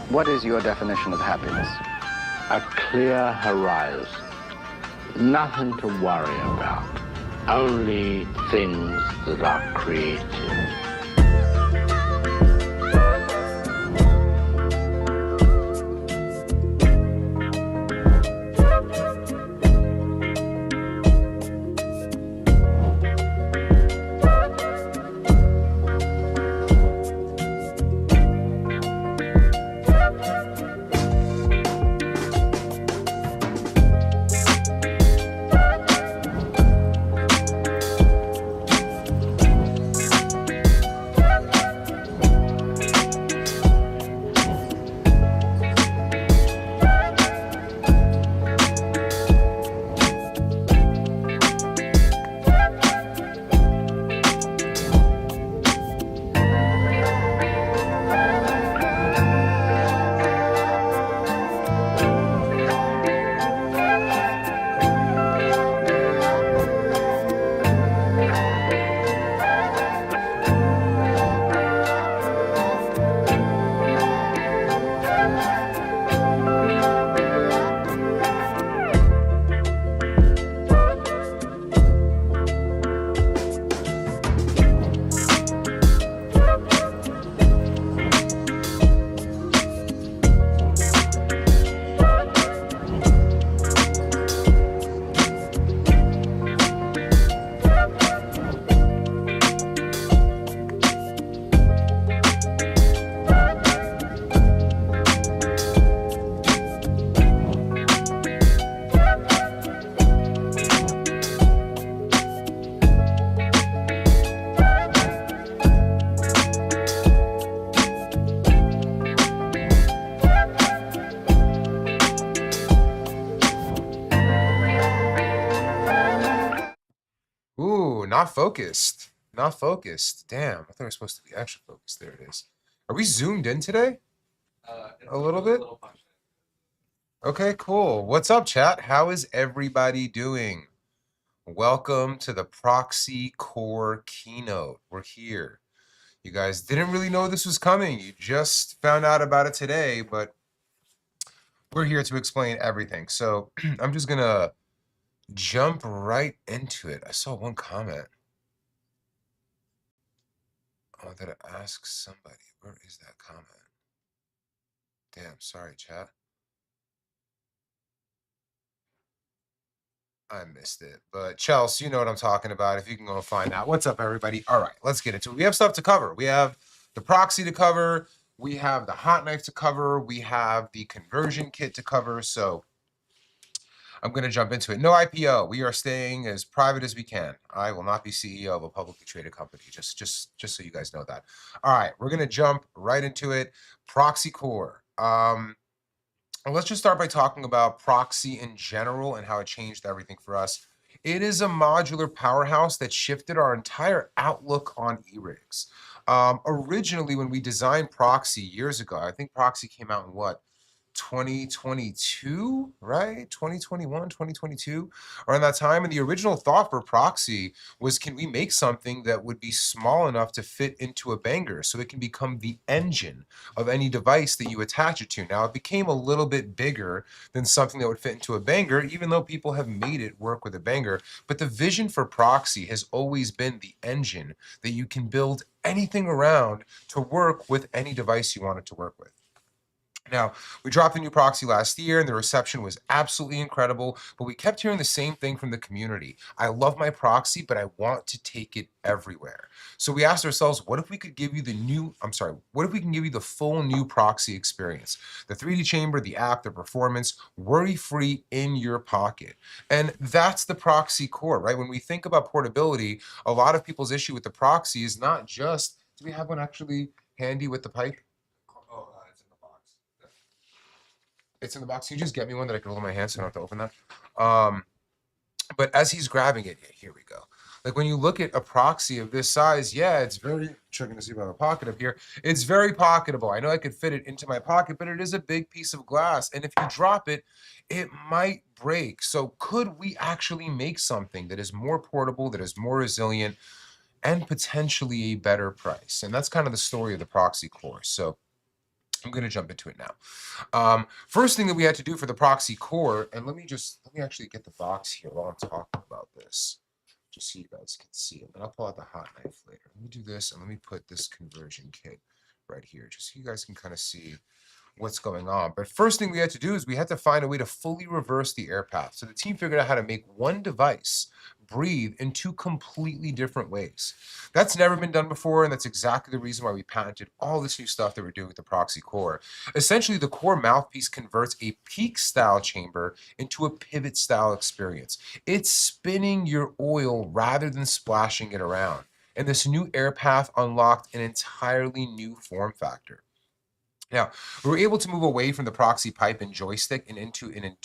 What is your definition of happiness? A clear horizon. Nothing to worry about. Only things that are creative. Ooh, not focused. Not focused. Damn, I thought we were supposed to be extra focused. There it is. Are we zoomed in today? A little bit? Okay, cool. What's up, chat? How is everybody doing? Welcome to the Proxy Core keynote. We're here. You guys didn't really know this was coming. You just found out about it today, but we're here to explain everything. So I'm just going to jump right into it. I saw one comment. Oh, that I asked somebody. Where is that comment? Damn, sorry, chat. I missed it. But Chelsea, you know what I'm talking about. If you can go find out. What's up, everybody? All right, let's get into it. We have stuff to cover. We have the proxy to cover. We have the hot knife to cover. We have the conversion kit to cover. So I'm going to jump into it. No IPO. We are staying as private as we can. I will not be CEO of a publicly traded company. Just so you guys know that. All right, we're going to jump right into it. Proxy Core. Let's just start by talking about proxy in general and how it changed everything for us. It is a modular powerhouse that shifted our entire outlook on e-rigs. Originally, when we designed proxy years ago, I think proxy came out in what? 2022, right? 2021, 2022, around that time. And the original thought for proxy was, can we make something that would be small enough to fit into a banger so it can become the engine of any device that you attach it to? Now, it became a little bit bigger than something that would fit into a banger, even though people have made it work with a banger. But the vision for proxy has always been the engine that you can build anything around to work with any device you want it to work with. Now, we dropped the new proxy last year and the reception was absolutely incredible, but we kept hearing the same thing from the community. I love my proxy, but I want to take it everywhere. So we asked ourselves, what if we could give you what if we can give you the full new proxy experience? The 3D chamber, the app, the performance, worry-free in your pocket. And that's the proxy core, right? When we think about portability, a lot of people's issue with the proxy is not just, do we have one actually handy with the pipe? It's in the box. Can you just get me one that I can hold in my hand so I don't have to open that? But as he's grabbing it, yeah, here we go. Like when you look at a proxy of this size, yeah, it's very, checking to see if I have a pocket up here. It's very pocketable. I know I could fit it into my pocket, but it is a big piece of glass. And if you drop it, it might break. So could we actually make something that is more portable, that is more resilient, and potentially a better price? And that's kind of the story of the proxy core. So I'm going to jump into it now. First thing that we had to do for the proxy core, and let me actually get the box here while I'm talking about this, just so you guys can see it. And I'll pull out the hot knife later. Let me do this, and let me put this conversion kit right here, just so you guys can kind of see what's going on. But first thing we had to do is we had to find a way to fully reverse the air path. So the team figured out how to make one device breathe in two completely different ways. That's never been done before, and that's exactly the reason why we patented all this new stuff that we're doing with the Proxy Core. Essentially, the core mouthpiece converts a peak style chamber into a pivot style experience. It's spinning your oil rather than splashing it around. And this new air path unlocked an entirely new form factor. Now, we were able to move away from the proxy pipe and joystick and into an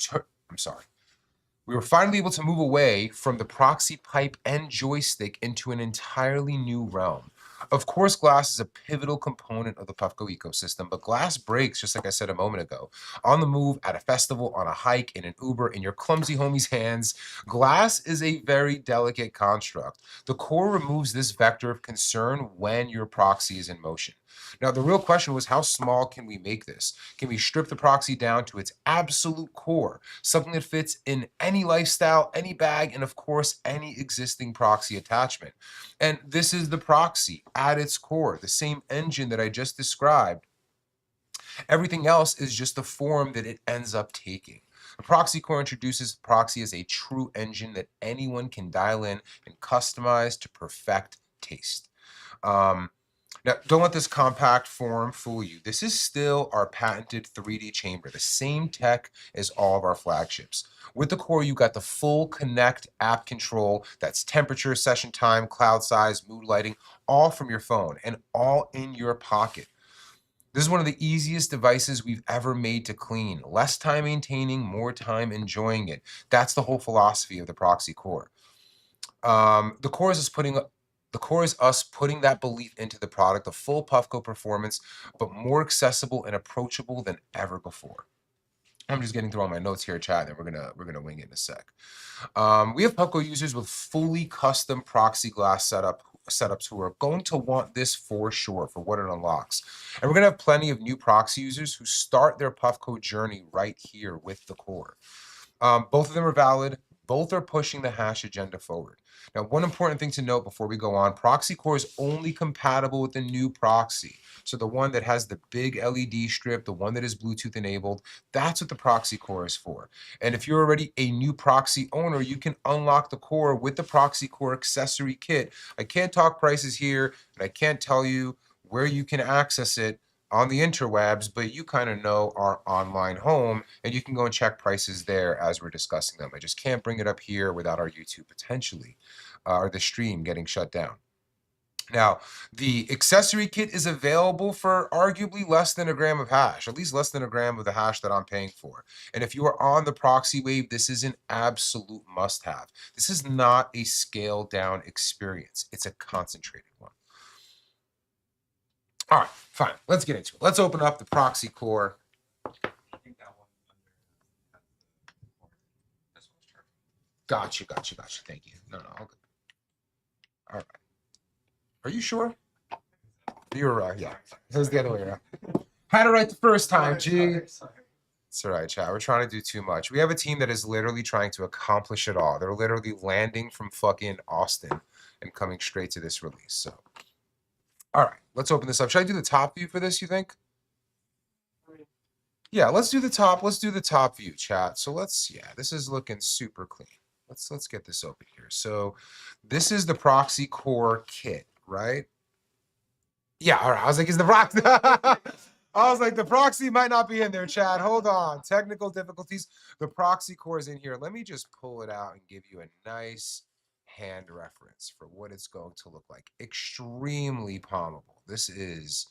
we were finally able to move away from the proxy pipe and joystick into an entirely new realm. Of course, glass is a pivotal component of the Puffco ecosystem, but glass breaks, just like I said a moment ago. On the move, at a festival, on a hike, in an Uber, in your clumsy homie's hands, glass is a very delicate construct. The core removes this vector of concern when your proxy is in motion. Now, the real question was, how small can we make this? Can we strip the proxy down to its absolute core, something that fits in any lifestyle, any bag, and of course, any existing proxy attachment? And this is the proxy at its core, the same engine that I just described. Everything else is just the form that it ends up taking. The Proxy Core introduces proxy as a true engine that anyone can dial in and customize to perfect taste. Now, don't let this compact form fool you. This is still our patented 3D chamber, the same tech as all of our flagships. With the core, you got the full Connect app control. That's temperature, session time, cloud size, mood lighting, all from your phone and all in your pocket. This is one of the easiest devices we've ever made to clean. Less time maintaining, more time enjoying it. That's the whole philosophy of the Proxy Core. The core is us putting that belief into the product, the full Puffco performance, but more accessible and approachable than ever before. I'm just getting through all my notes here, chat, and we're gonna wing it in a sec. We have Puffco users with fully custom proxy glass setups who are going to want this for sure for what it unlocks. And we're gonna have plenty of new proxy users who start their Puffco journey right here with the core. Both of them are valid. Both are pushing the hash agenda forward. Now, one important thing to note before we go on, Proxy Core is only compatible with the new proxy. So the one that has the big LED strip, the one that is Bluetooth enabled, that's what the Proxy Core is for. And if you're already a new proxy owner, you can unlock the core with the Proxy Core accessory kit. I can't talk prices here, and I can't tell you where you can access it on the interwebs, but you kind of know our online home, and you can go and check prices there as we're discussing them. I just can't bring it up here without our YouTube potentially, or the stream getting shut down. Now, the accessory kit is available for arguably less than a gram of hash, at least less than a gram of the hash that I'm paying for. And if you are on the proxy wave, this is an absolute must-have. This is not a scaled down experience. It's a concentrated one. All right, fine. Let's get into it. Let's open up the Proxy Core. Gotcha. Thank you. No, all good. All right. Are you sure? You're right. Yeah. It was the other way around. Had it right the first time, G. It's all right, chat. We're trying to do too much. We have a team that is literally trying to accomplish it all. They're literally landing from fucking Austin and coming straight to this release. So, all right, let's open this up. Should I do the top view for this, you think? Yeah, let's do the top. Let's do the top view, chat. So this is looking super clean. Let's get this open here. So this is the Proxy Core kit, right? Yeah, all right. I was like, is the proxy? I was like, the proxy might not be in there, chat. Hold on. Technical difficulties. The Proxy Core is in here. Let me just pull it out and give you a nice hand reference for what it's going to look like. Extremely palmable. This is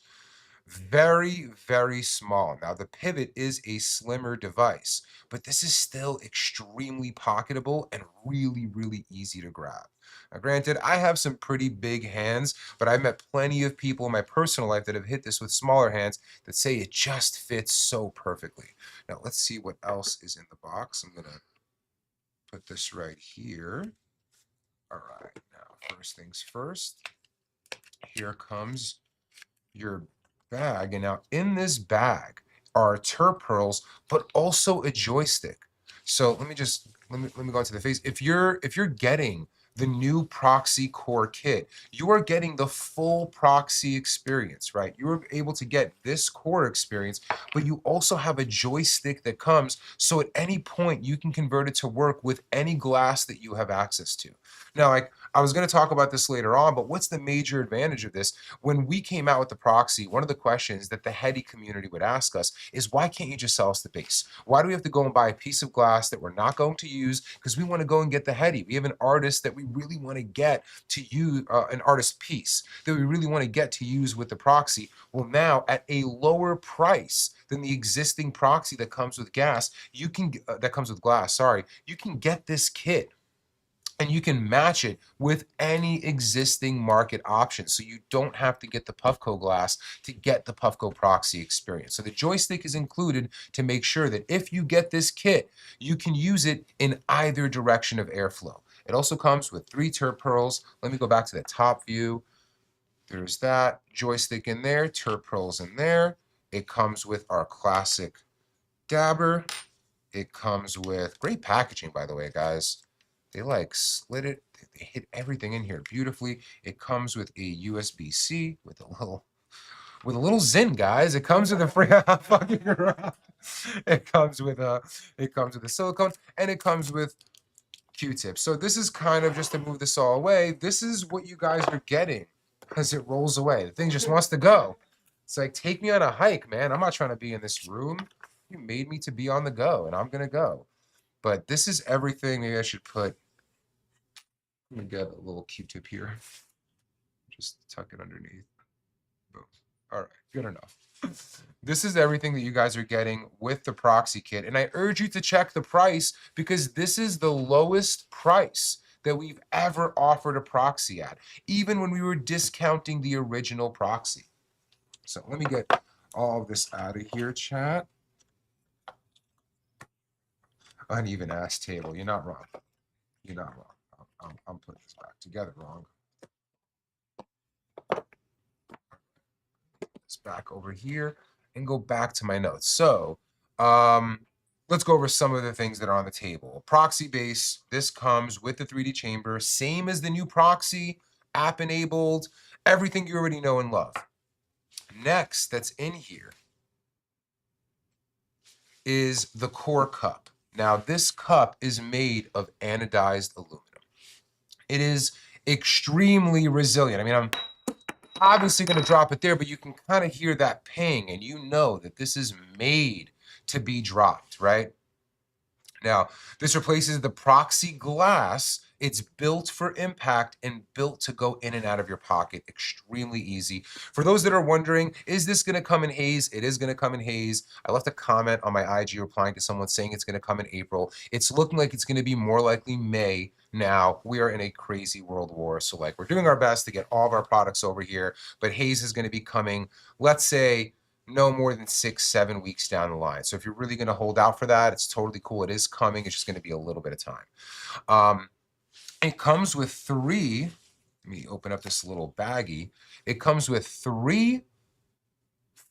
very, very small. Now, the Pivot is a slimmer device, but this is still extremely pocketable and really, really easy to grab. Now, granted, I have some pretty big hands, but I've met plenty of people in my personal life that have hit this with smaller hands that say it just fits so perfectly. Now, let's see what else is in the box. I'm going to put this right here. All right, now, first things first, here comes your bag. And now in this bag are turp pearls, but also a joystick. So let me go into the face. If you're getting the new Proxy Core kit, you are getting the full Proxy experience, right? You're able to get this core experience, but you also have a joystick that comes, so at any point you can convert it to work with any glass that you have access to. Now, like I was going to talk about this later on, but what's the major advantage of this? When we came out with the Proxy, one of the questions that the Heady community would ask us is, why can't you just sell us the base? Why do we have to go and buy a piece of glass that we're not going to use because we want to go and get the Heady? We have an artist that we really want to get to use, an artist piece that we really want to get to use with the Proxy. Well, now at a lower price than the existing Proxy that comes with gas, you can that comes with glass. Sorry, you can get this kit and you can match it with any existing market option. So you don't have to get the Puffco glass to get the Puffco Proxy experience. So the joystick is included to make sure that if you get this kit, you can use it in either direction of airflow. It also comes with 3 turp pearls. Let me go back to the top view. There's that joystick in there, turp pearls in there. It comes with our classic dabber. It comes with great packaging, by the way, guys. They like slid it. They hit everything in here beautifully. It comes with a USB-C with a little Zin, guys. It comes with a free fucking around. It comes with a silicone, and it comes with Q-tips. So this is kind of just to move this all away. This is what you guys are getting as it rolls away. The thing just wants to go. It's like, take me on a hike, man. I'm not trying to be in this room. You made me to be on the go, and I'm gonna go. But this is everything. Maybe I should put, let me get a little Q-tip here. Just tuck it underneath. Boom. All right, good enough. This is everything that you guys are getting with the Proxy kit. And I urge you to check the price because this is the lowest price that we've ever offered a Proxy at, even when we were discounting the original Proxy. So let me get all of this out of here, chat. Uneven ass table. You're not wrong. You're not wrong. I'm putting this back together wrong. This back over here and go back to my notes. So let's go over some of the things that are on the table. Proxy base. This comes with the 3D chamber, same as the new Proxy, app enabled, everything you already know and love. Next, that's in here is the core cup. Now, this cup is made of anodized aluminum. It is extremely resilient. I mean, I'm obviously going to drop it there, but you can kind of hear that ping, and you know that this is made to be dropped, right? Now, this replaces the Proxy glass. It's built for impact and built to go in and out of your pocket. Extremely easy. For those that are wondering, is this going to come in haze? It is going to come in haze. I left a comment on my IG replying to someone saying it's going to come in April. It's looking like it's going to be more likely May. Now, we are in a crazy world war. So like, we're doing our best to get all of our products over here, but haze is going to be coming, let's say, no more than 6-7 weeks down the line. So if you're really going to hold out for that, it's totally cool. It is coming. It's just going to be a little bit of time. It comes with 3, let me open up this little baggie. It comes with 3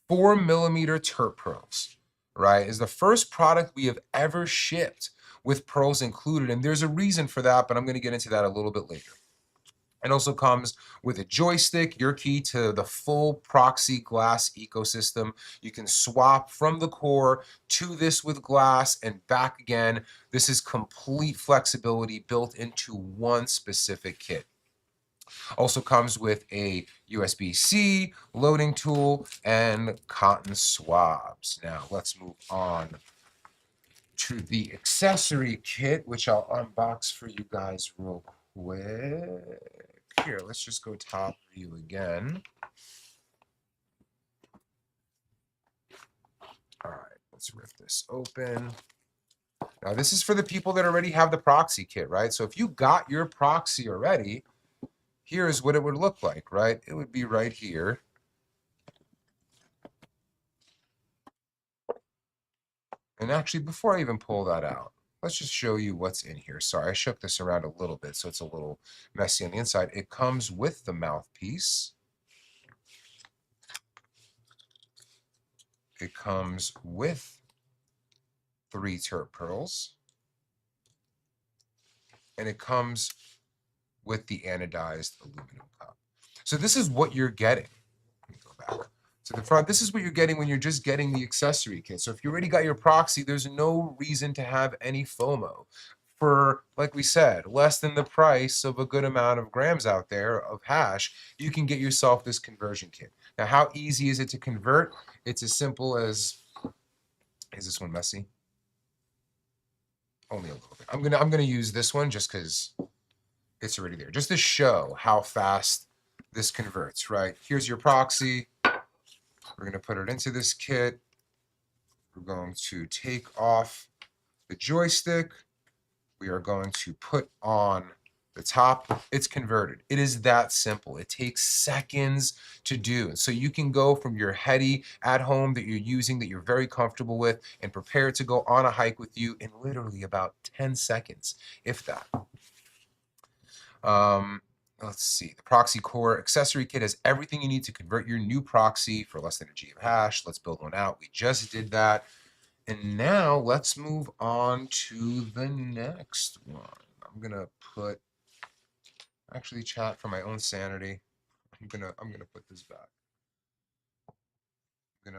4mm turp pearls, right? It's the first product we have ever shipped with pearls included. And there's a reason for that, but I'm going to get into that a little bit later. It also comes with a joystick, your key to the full Proxy glass ecosystem. You can swap from the core to this with glass and back again. This is complete flexibility built into one specific kit. Also comes with a USB-C loading tool and cotton swabs. Now let's move on to the accessory kit, which I'll unbox for you guys real quick. Here, let's just go top view again. All right, let's rip this open. Now, this is for the people that already have the Proxy kit, right? So if you got your Proxy already, here's what it would look like, right? It would be right here. And actually, before I even pull that out, let's just show you what's in here. Sorry, I shook this around a little bit, so it's a little messy on the inside. It comes with the mouthpiece. It comes with 3 terp pearls. And it comes with the anodized aluminum cup. So this is what you're getting. Let me go back to the front. This is what you're getting when you're just getting the accessory kit. So if you already got your proxy, there's no reason to have any FOMO. For, like we said, less than the price of a good amount of grams out there of hash, you can get yourself this conversion kit. Now, how easy is it to convert? It's as simple as, is this one messy? Only a little bit. I'm gonna use this one just because it's already there, just to show how fast this converts, right? Here's your proxy. We're gonna put it into this kit. We're going to take off the joystick. We are going to put on the top. It's converted. It is that simple. It takes seconds to do. So you can go from your Hedy at home that you're using, that you're very comfortable with, and prepare to go on a hike with you in literally about 10 seconds, if that. Let's see. The Proxy Core accessory kit has everything you need to convert your new proxy for less than a G of hash. Let's build one out. We just did that. And now let's move on to the next one. I'm gonna put, actually, chat, for my own sanity, I'm gonna put this back.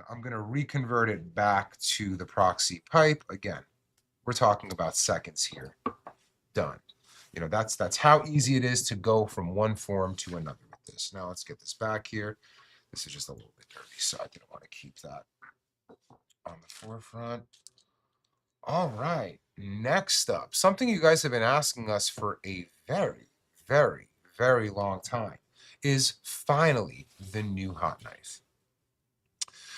I'm gonna reconvert it back to the proxy pipe. Again, we're talking about seconds here. Done. You know, that's how easy it is to go from one form to another with this. Now let's get this back here. This is just a little bit dirty, so I didn't want to keep that on the forefront. All right, next up, something you guys have been asking us for a very, very, very long time is finally the new hot knife.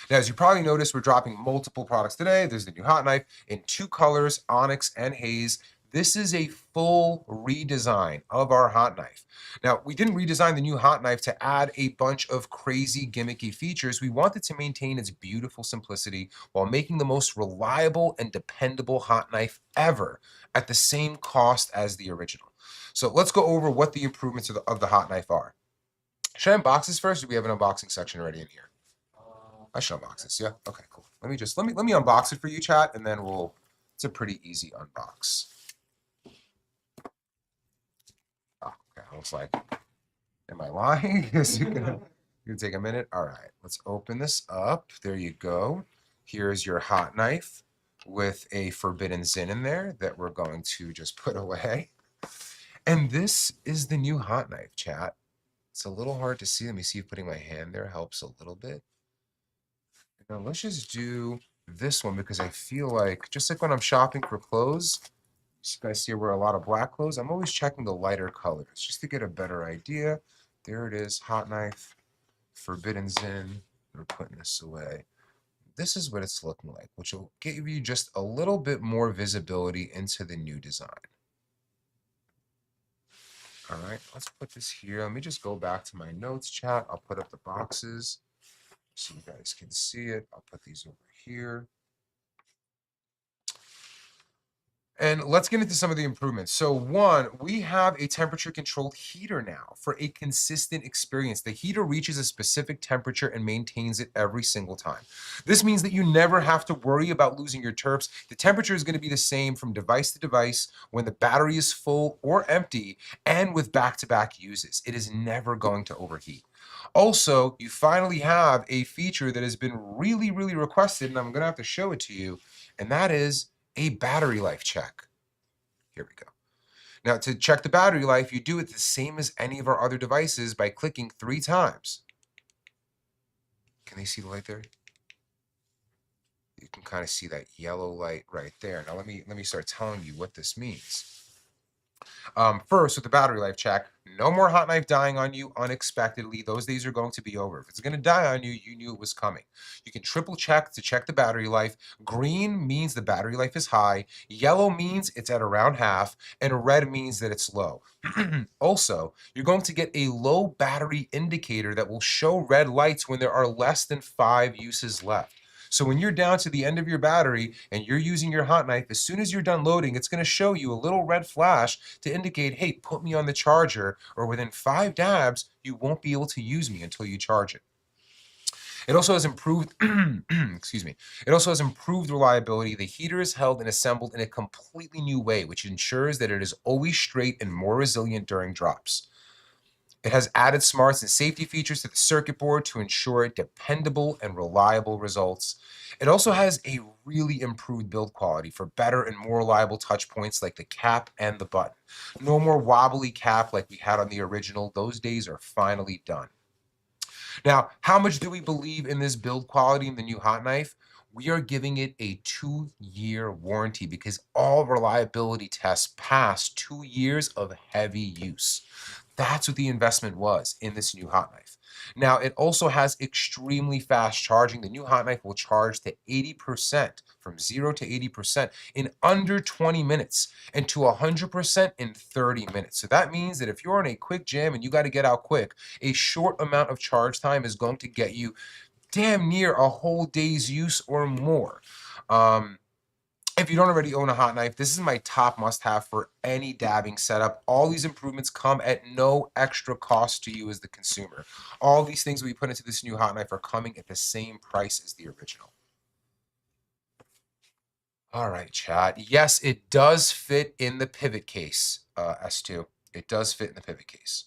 Now, as you probably noticed, we're dropping multiple products today. There's the new hot knife in 2 colors, onyx and haze. This is a full redesign of our hot knife. Now, we didn't redesign the new hot knife to add a bunch of crazy gimmicky features. We wanted to maintain its beautiful simplicity while making the most reliable and dependable hot knife ever at the same cost as the original. So let's go over what the improvements of the hot knife are. Should I unbox this first, or do we have an unboxing section already in here? I should unbox this, yeah? Okay, cool. Let me unbox it for you, chat, and then it's a pretty easy unbox. Okay, I was like, am I lying? Is it gonna take a minute? All right, let's open this up. There you go. Here's your hot knife with a Forbidden Zin in there that we're going to just put away. And this is the new hot knife, chat. It's a little hard to see. Let me see if putting my hand there helps a little bit. Now let's just do this one because I feel like, just like when I'm shopping for clothes, you guys see I wear a lot of black clothes. I'm always checking the lighter colors just to get a better idea. There it is, hot knife, Forbidden Zin. We're putting this away. This is what it's looking like, which will give you just a little bit more visibility into the new design. All right, let's put this here. Let me just go back to my notes, chat. I'll put up the boxes so you guys can see it. I'll put these over here. And let's get into some of the improvements. So one, we have a temperature controlled heater now for a consistent experience. The heater reaches a specific temperature and maintains it every single time. This means that you never have to worry about losing your terps. The temperature is going to be the same from device to device when the battery is full or empty and with back-to-back uses. It is never going to overheat. Also, you finally have a feature that has been really, really requested, and I'm going to have to show it to you, and that is a battery life check. Here we go. Now, to check the battery life, you do it the same as any of our other devices by clicking 3 times. Can they see the light there? You can kind of see that yellow light right there. Now, let me start telling you what this means. First, with the battery life check, no more hot knife dying on you unexpectedly. Those days are going to be over. If it's going to die on you, you knew it was coming. You can triple check to check the battery life. Green means the battery life is high. Yellow means it's at around half. And red means that it's low. Also, you're going to get a low battery indicator that will show red lights when there are less than 5 uses left. So when you're down to the end of your battery and you're using your hot knife, as soon as you're done loading, it's going to show you a little red flash to indicate, hey, put me on the charger, or within 5 dabs, you won't be able to use me until you charge it. It also has improved, excuse me, it also has improved reliability. The heater is held and assembled in a completely new way, which ensures that it is always straight and more resilient during drops. It has added smarts and safety features to the circuit board to ensure dependable and reliable results. It also has a really improved build quality for better and more reliable touch points like the cap and the button. No more wobbly cap like we had on the original. Those days are finally done. Now, how much do we believe in this build quality in the new Hot Knife? We are giving it a 2-year warranty because all reliability tests passed 2 years of heavy use. That's what the investment was in this new Hot Knife. Now, it also has extremely fast charging. The new Hot Knife will charge to 80%, from 0 to 80% in under 20 minutes and to 100% in 30 minutes. So that means that if you're on a quick jam and you got to get out quick, a short amount of charge time is going to get you damn near a whole day's use or more. If you don't already own a Hot Knife, this is my top must-have for any dabbing setup. All these improvements come at no extra cost to you as the consumer. All these things we put into this new Hot Knife are coming at the same price as the original. All right, chat. Yes, it does fit in the pivot case, S2. It does fit in the pivot case.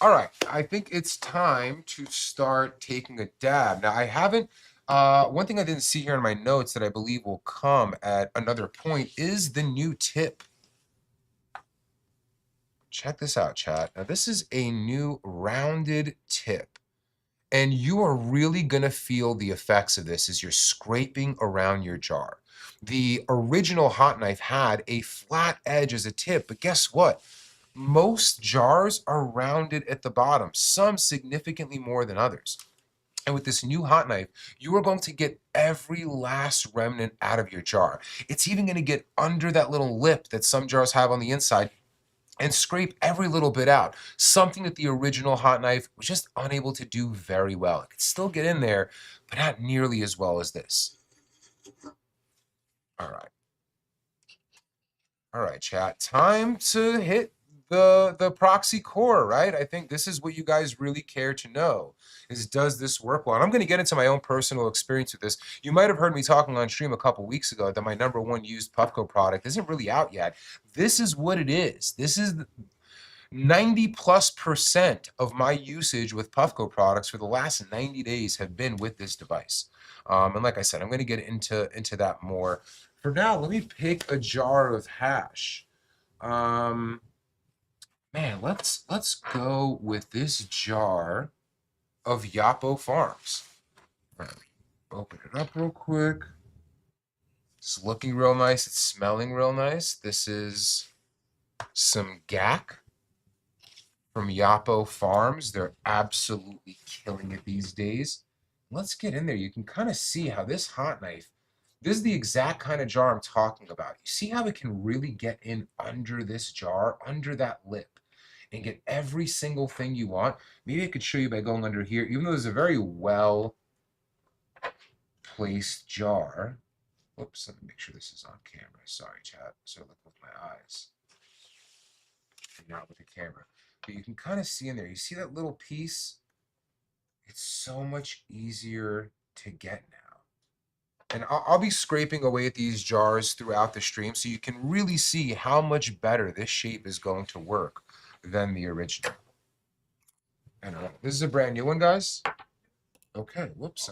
All right, I think it's time to start taking a dab. Now, I haven't, one thing I didn't see here in my notes that I believe will come at another point is the new tip. Check this out, chat. Now, this is a new rounded tip. And you are really going to feel the effects of this as you're scraping around your jar. The original Hot Knife had a flat edge as a tip, but guess what? Most jars are rounded at the bottom, some significantly more than others. And with this new Hot Knife, you are going to get every last remnant out of your jar. It's even going to get under that little lip that some jars have on the inside and scrape every little bit out. Something that the original Hot Knife was just unable to do very well. It could still get in there, but not nearly as well as this. All right. All right, chat. Time to hit the proxy core, right? I think this is what you guys really care to know, is does this work well? And I'm going to get into my own personal experience with this. You might have heard me talking on stream a couple weeks ago that my #1 used Puffco product isn't really out yet. This is what it is. This is 90+% of my usage with Puffco products for the last 90 days have been with this device. And like I said, I'm going to get into that more. For now, let me pick a jar of hash. Man, let's go with this jar of Yapo Farms. All right, open it up real quick. It's looking real nice. It's smelling real nice. This is some GAC from Yapo Farms. They're absolutely killing it these days. Let's get in there. You can kind of see how this Hot Knife, this is the exact kind of jar I'm talking about. You see how it can really get in under this jar, under that lip, and get every single thing you want. Maybe I could show you by going under here, even though there's a very well placed jar. Whoops, let me make sure this is on camera. Sorry, chat. So look with my eyes, not with the camera. But you can kind of see in there. You see that little piece? It's so much easier to get now. And I'll be scraping away at these jars throughout the stream so you can really see how much better this shape is going to work than the original. And this is a brand new one, guys. Okay, whoops,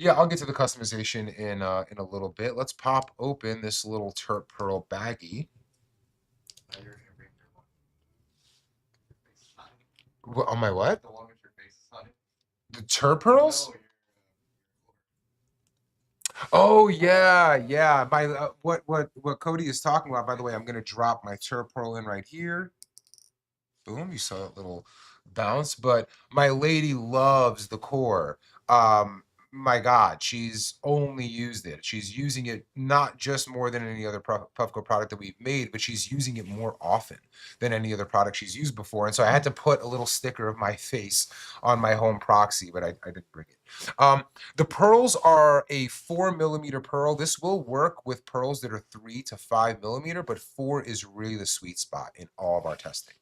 yeah, I'll get to the customization in a little bit. Let's pop open this little Terp Pearl baggie. On my what? The one with your face on it. The Terp Pearls? Oh yeah. By what Cody is talking about, by the way, I'm gonna drop my Terp Pearl in right here. Boom, you saw that little bounce. But my lady loves the core. My God, she's only used it. She's using it not just more than any other Puffco product that we've made, but she's using it more often than any other product she's used before. And so I had to put a little sticker of my face on my home proxy, but I didn't bring it. The pearls are a 4mm pearl. This will work with pearls that are 3 to 5mm, but 4 is really the sweet spot in all of our testing.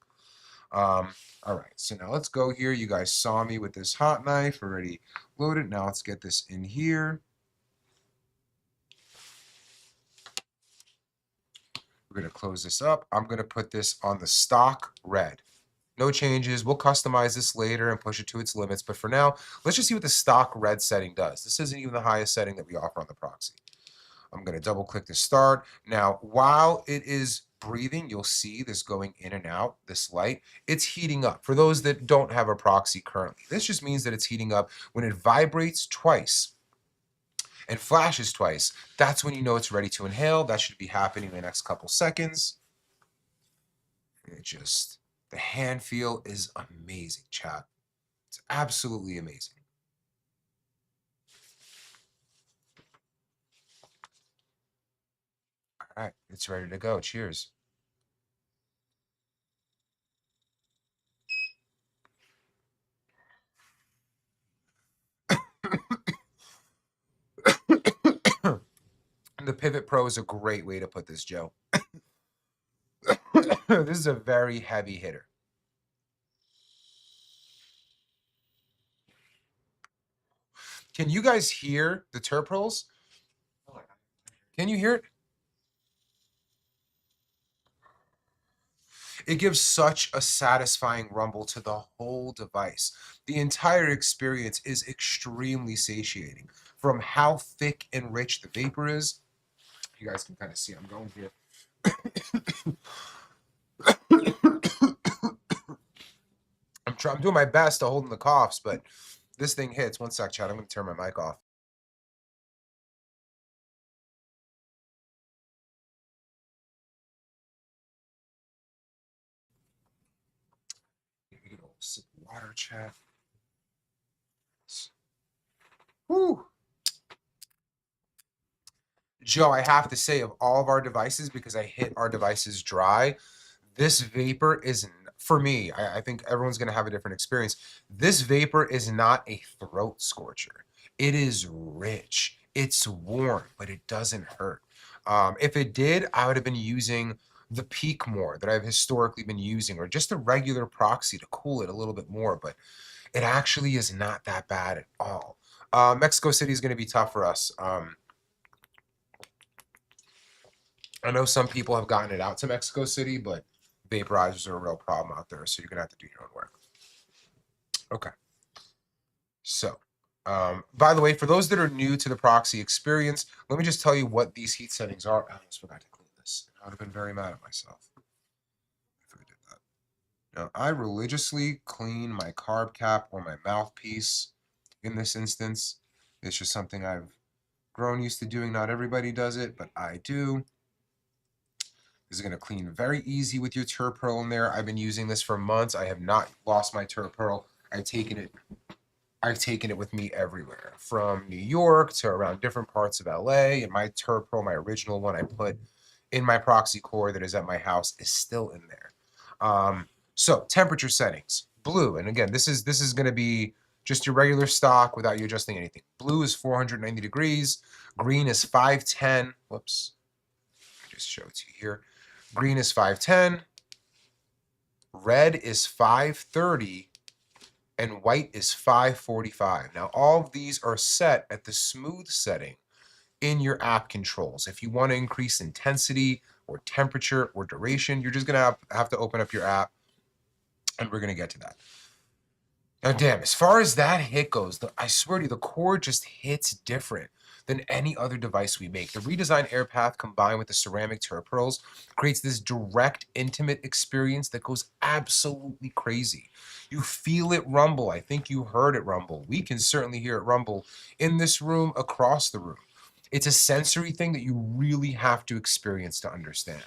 All right, so now let's go here. You guys saw me with this hot knife already loaded. Now let's get this in here. We're going to close this up. I'm going to put this on the stock red. No changes. We'll customize this later and push it to its limits. But for now, let's just see what the stock red setting does. This isn't even the highest setting that we offer on the proxy. I'm going to double click to start. Now, while it is breathing, you'll see this going in and out, this light. It's heating up. For those that don't have a proxy currently, this just means that it's heating up. When it vibrates twice and flashes twice, that's when you know it's ready to inhale. That should be happening in the next couple seconds. The hand feel is amazing, chat. It's absolutely amazing. All right, it's ready to go. Cheers. The Pivot Pro is a great way to put this, Joe. This is a very heavy hitter. Can you guys hear the terpenes? Can you hear it? It gives such a satisfying rumble to the whole device. The entire experience is extremely satiating. From how thick and rich the vapor is, you guys can kind of see I'm going here. I'm doing my best to hold in the coughs, but this thing hits. One sec, chat. I'm going to turn my mic off. Get a little sip of water, chat. Whew. Joe, I have to say, of all of our devices, because I hit our devices dry, this vapor is, for me, I think everyone's going to have a different experience. This vapor is not a throat scorcher. It is rich. It's warm, but it doesn't hurt. If it did, I would have been using the Peak more that I've historically been using, or just a regular proxy to cool it a little bit more, but it actually is not that bad at all. Mexico City is going to be tough for us. I know some people have gotten it out to Mexico City, but vaporizers are a real problem out there, so you're going to have to do your own work. Okay. So, by the way, for those that are new to the proxy experience, let me just tell you what these heat settings are. I almost forgot to clean this. I would have been very mad at myself if I did that. Now, I religiously clean my carb cap or my mouthpiece in this instance. It's just something I've grown used to doing. Not everybody does it, but I do. This is going to clean very easy with your TerPearl in there. I've been using this for months. I have not lost my TerPearl. I've taken it with me everywhere, from New York to around different parts of LA. And my TerPearl, my original one I put in my proxy core that is at my house, is still in there. So temperature settings, blue. And again, this is going to be just your regular stock without you adjusting anything. Blue is 490 degrees. Green is 510. Whoops. Just show it to you here. Green is 510. Red is 530. And white is 545. Now, all of these are set at the smooth setting in your app controls. If you want to increase intensity or temperature or duration, you're just going to have to open up your app, and we're going to get to that. Now, damn, as far as that hit goes, I swear to you, the core just hits different than any other device we make. The redesigned AirPath combined with the ceramic TerPearls creates this direct, intimate experience that goes absolutely crazy. You feel it rumble. I think you heard it rumble. We can certainly hear it rumble in this room, across the room. It's a sensory thing that you really have to experience to understand.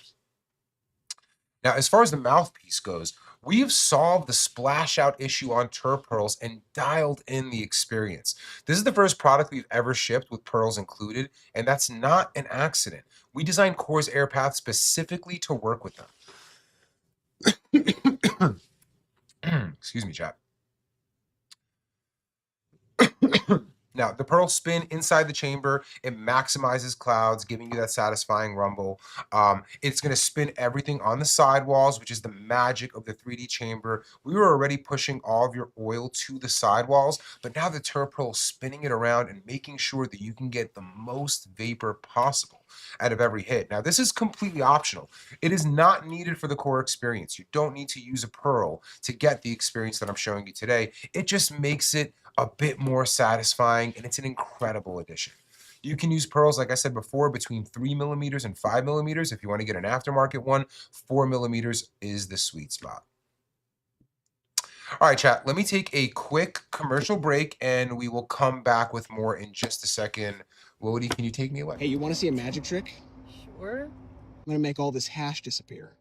Now, as far as the mouthpiece goes, we have solved the splash out issue on TerPearls and dialed in the experience. This is the first product we've ever shipped with pearls included, and that's not an accident. We designed Core's AirPath specifically to work with them. Excuse me, chat. Now, the pearl spin inside the chamber, it maximizes clouds, giving you that satisfying rumble. It's going to spin everything on the sidewalls, which is the magic of the 3D chamber. We were already pushing all of your oil to the sidewalls, but now the TurPearl is spinning it around and making sure that you can get the most vapor possible out of every hit. Now, this is completely optional. It is not needed for the core experience. You don't need to use a pearl to get the experience that I'm showing you today. It just makes it a bit more satisfying, and it's an incredible addition. You can use pearls, like I said before, between 3mm and 5mm. If you want to get an aftermarket one, 4mm is the sweet spot. All right, chat, let me take a quick commercial break, and we will come back with more in just a second. Woody, can you take me away? Hey, you want to see a magic trick? Sure. I'm gonna make all this hash disappear.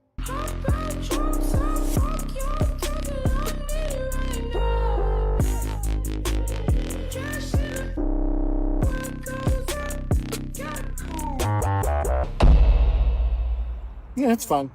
Yeah, it's fun.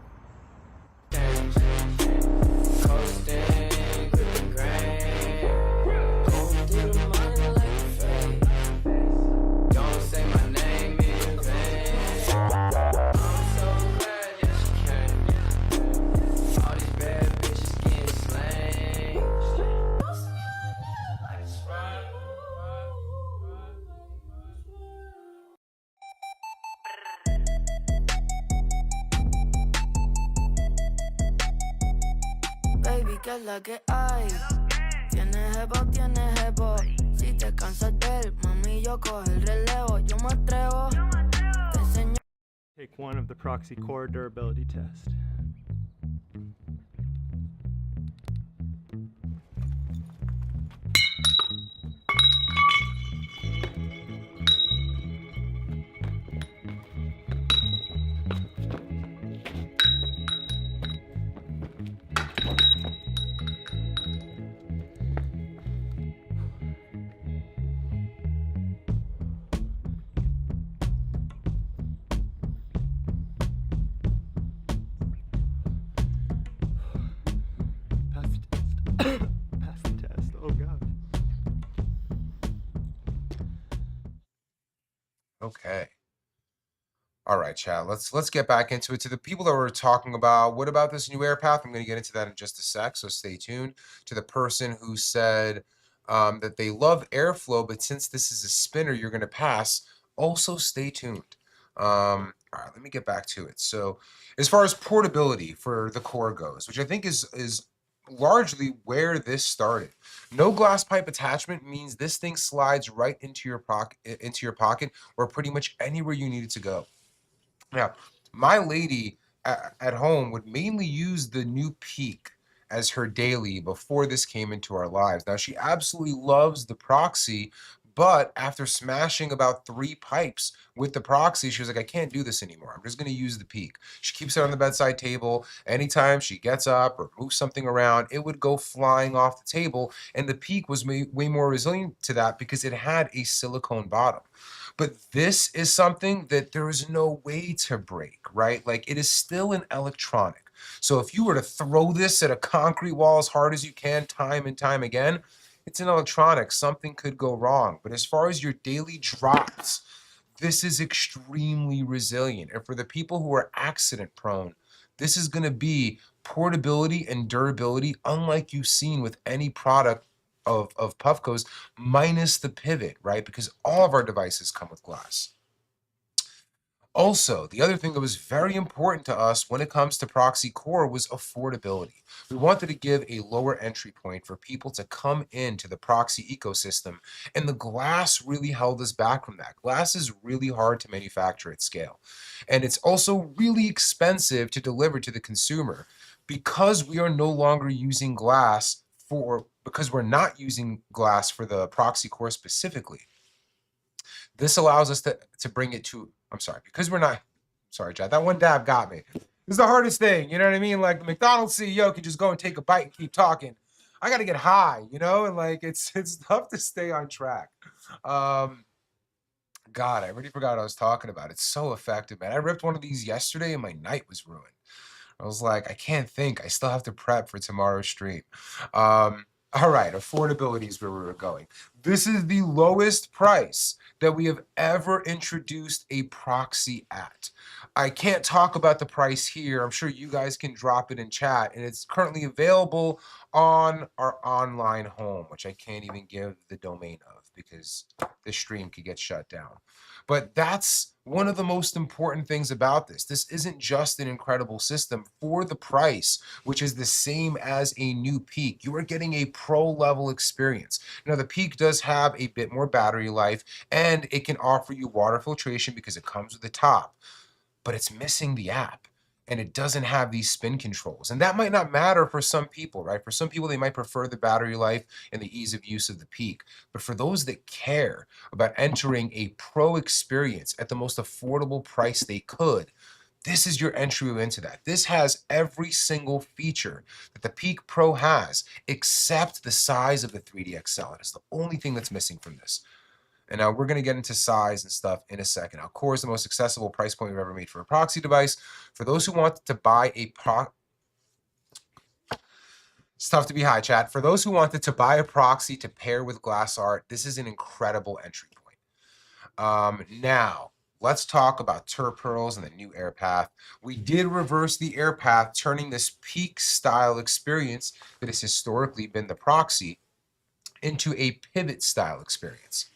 Baby, ¿qué es la que hay? Tienes jevo. Si te cansas de él, mami, yo cojo el relevo. Yo me atrevo. Te enseño. Take one of the proxy core durability test. Pass the test. Oh god. Okay. All right, chat. Let's get back into it. To the people that were talking about, what about this new AirPath? I'm going to get into that in just a sec, so stay tuned. To the person who said that they love airflow, but since this is a spinner, you're going to pass. Also, stay tuned. All right, let me get back to it. So, as far as portability for the core goes, which I think is largely where this started. No glass pipe attachment means this thing slides right into your pocket, or pretty much anywhere you need it to go. Now, my lady at home would mainly use the new Peak as her daily before this came into our lives. Now, she absolutely loves the Proxy, but after smashing about 3 pipes with the Proxy, she was like, I can't do this anymore. I'm just going to use the Peak. She keeps it on the bedside table. Anytime she gets up or moves something around, it would go flying off the table. And the Peak was way more resilient to that because it had a silicone bottom. But this is something that there is no way to break, right? Like, it is still an electronic. So if you were to throw this at a concrete wall as hard as you can, time and time again, it's an electronic. Something could go wrong. But as far as your daily drops, this is extremely resilient. And for the people who are accident prone, this is going to be portability and durability unlike you've seen with any product of Puffco's, minus the pivot, right? Because all of our devices come with glass. Also, the other thing that was very important to us when it comes to Proxy Core was affordability. We wanted to give a lower entry point for people to come into the Proxy ecosystem, and the glass really held us back from that. Glass is really hard to manufacture at scale, and it's also really expensive to deliver to the consumer. Because we are no longer using glass because we're not using glass for the Proxy Core specifically, this allows us to bring it to, I'm sorry, because we're not, sorry, Chad, that one dab got me. This is the hardest thing, you know what I mean? Like, the McDonald's CEO can just go and take a bite and keep talking. I got to get high, you know? And like, it's tough to stay on track. God, I already forgot what I was talking about. It's so effective, man. I ripped one of these yesterday and my night was ruined. I was like, I can't think. I still have to prep for tomorrow's stream. All right, affordability is where we were going. This is the lowest price that we have ever introduced a proxy at. I can't talk about the price here. I'm sure you guys can drop it in chat, and it's currently available on our online home, which I can't even give the domain of because the stream could get shut down. But that's one of the most important things about this. This isn't just an incredible system for the price, which is the same as a new Peak. You are getting a pro level experience. Now, the Peak does have a bit more battery life, and it can offer you water filtration because it comes with a top, but it's missing the app. And it doesn't have these spin controls. And that might not matter for some people, right? For some people, they might prefer the battery life and the ease of use of the Peak. But for those that care about entering a pro experience at the most affordable price they could, this is your entry into that. This has every single feature that the Peak Pro has, except the size of the 3D XL. It is the only thing that's missing from this. And now we're going to get into size and stuff in a second. Now, Core is the most accessible price point we've ever made for a proxy device. For those who want to buy a it's tough to be high, chat. For those who wanted to buy a proxy to pair with Glass Art, this is an incredible entry point. Now, let's talk about TerPearls and the new AirPath. We did reverse the AirPath, turning this Peak style experience that has historically been the proxy into a pivot style experience.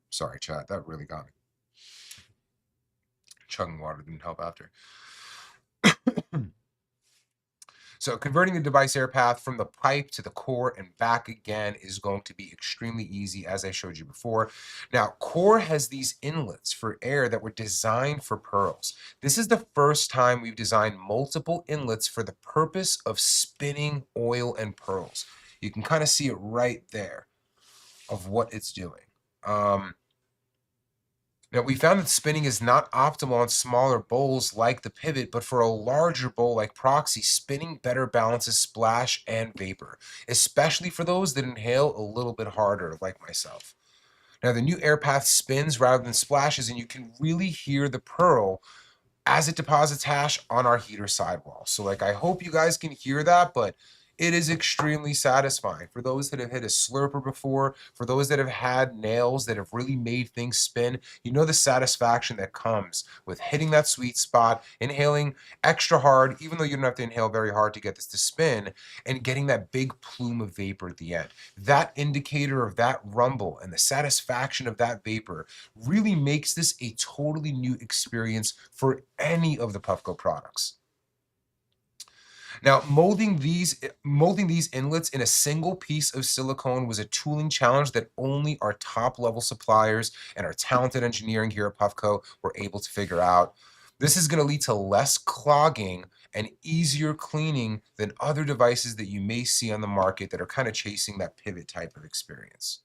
Sorry, chat, that really got me. Chugging water didn't help after. So converting the device AirPath from the pipe to the core and back again is going to be extremely easy, as I showed you before. Now, Core has these inlets for air that were designed for pearls. This is the first time we've designed multiple inlets for the purpose of spinning oil and pearls. You can kind of see it right there of what it's doing. Now, we found that spinning is not optimal on smaller bowls like the Pivot, but for a larger bowl like Proxy, spinning better balances splash and vapor, especially for those that inhale a little bit harder, like myself. Now, the new AirPath spins rather than splashes, and you can really hear the pearl as it deposits hash on our heater sidewall. So, like, I hope you guys can hear that, but it is extremely satisfying. For those that have hit a slurper before, for those that have had nails that have really made things spin, you know the satisfaction that comes with hitting that sweet spot, inhaling extra hard, even though you don't have to inhale very hard to get this to spin, and getting that big plume of vapor at the end. That indicator of that rumble and the satisfaction of that vapor really makes this a totally new experience for any of the Puffco products. Now, molding these inlets in a single piece of silicone was a tooling challenge that only our top level suppliers and our talented engineering here at Puffco were able to figure out. This is going to lead to less clogging and easier cleaning than other devices that you may see on the market that are kind of chasing that pivot type of experience.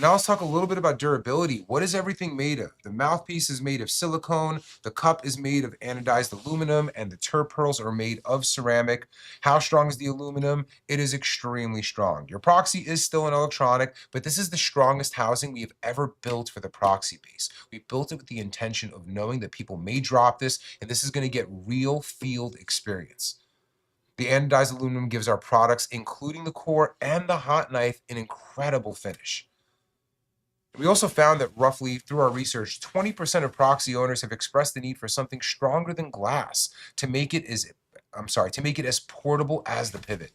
Now let's talk a little bit about durability. What is everything made of? The mouthpiece is made of silicone, the cup is made of anodized aluminum, and the TerPearls are made of ceramic. How strong is the aluminum? It is extremely strong. Your Proxy is still an electronic, but this is the strongest housing we have ever built for the Proxy base. We built it with the intention of knowing that people may drop this, and this is going to get real field experience. The anodized aluminum gives our products, including the core and the hot knife, an incredible finish. We also found that roughly through our research, 20% of Proxy owners have expressed the need for something stronger than glass to make it as portable as the Pivot.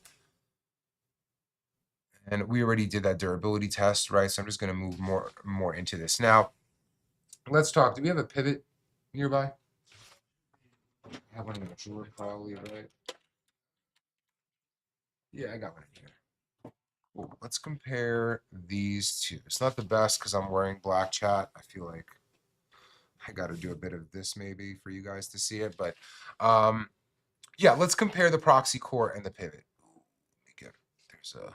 And we already did that durability test, right? So I'm just going to move more into this. Now, let's talk. Do we have a Pivot nearby? I have one in the drawer probably, right? Yeah, I got one in here. Ooh, let's compare these two. It's not the best because I'm wearing black, chat. I feel like I got to do a bit of this maybe for you guys to see it. But yeah, let's compare the Proxy Core and the Pivot. Ooh, there's a...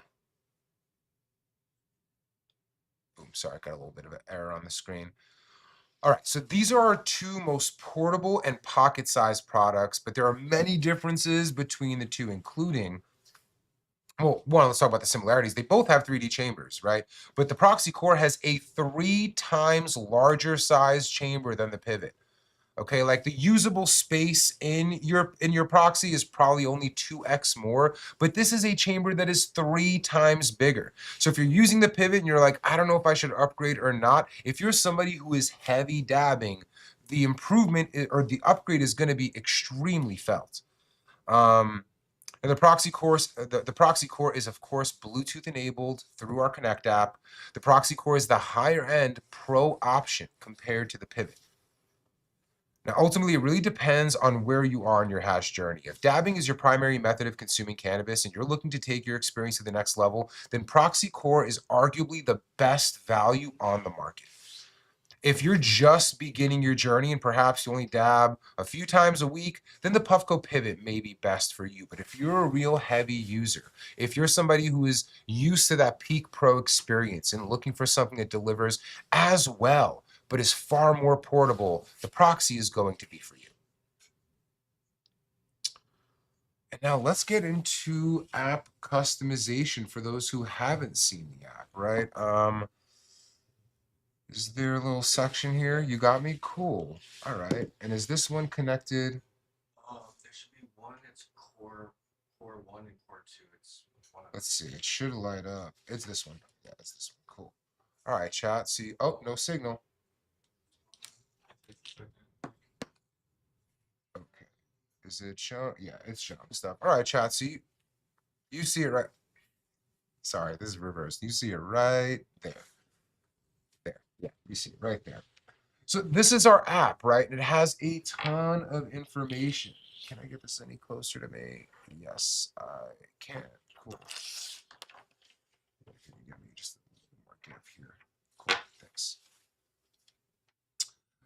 Boom, sorry, I got a little bit of an error on the screen. All right, so these are our two most portable and pocket-sized products, but there are many differences between the two, including... Well, one, let's talk about the similarities. They both have 3D chambers, right? But the Proxy Core has a 3 times larger size chamber than the Pivot. Okay, like the usable space in your proxy is probably only 2x more, but this is a chamber that is 3 times bigger. So if you're using the pivot and you're like, I don't know if I should upgrade or not, if you're somebody who is heavy dabbing, the improvement or the upgrade is going to be extremely felt. And the proxy core, the proxy core is of course Bluetooth enabled through our Connect app. The proxy core is the higher end pro option compared to the pivot. Now, ultimately, it really depends on where you are in your hash journey. If dabbing is your primary method of consuming cannabis and you're looking to take your experience to the next level, then Proxy Core is arguably the best value on the market. If you're just beginning your journey and perhaps you only dab a few times a week, then the Puffco Pivot may be best for you. But if you're a real heavy user, if you're somebody who is used to that Peak Pro experience and looking for something that delivers as well, but is far more portable, the Proxy is going to be for you. And now let's get into app customization for those who haven't seen the app, right? Is there a little section here? You got me? Cool. All right. And is this one connected? There should be one. It's core 1 and core 2. It's one of Let's see. It should light up. It's this one. Yeah, it's this one. Cool. All right, chat. See. Oh, no signal. Okay. Is it showing? Yeah, it's showing stuff. All right, chat. See, you see it right. Sorry, this is reversed. You see it right there. There. Yeah, you see it right there. So this is our app, right? And it has a ton of information. Can I get this any closer to me? Yes, I can. Cool. Can you get me just a little more gap here? Cool. Thanks.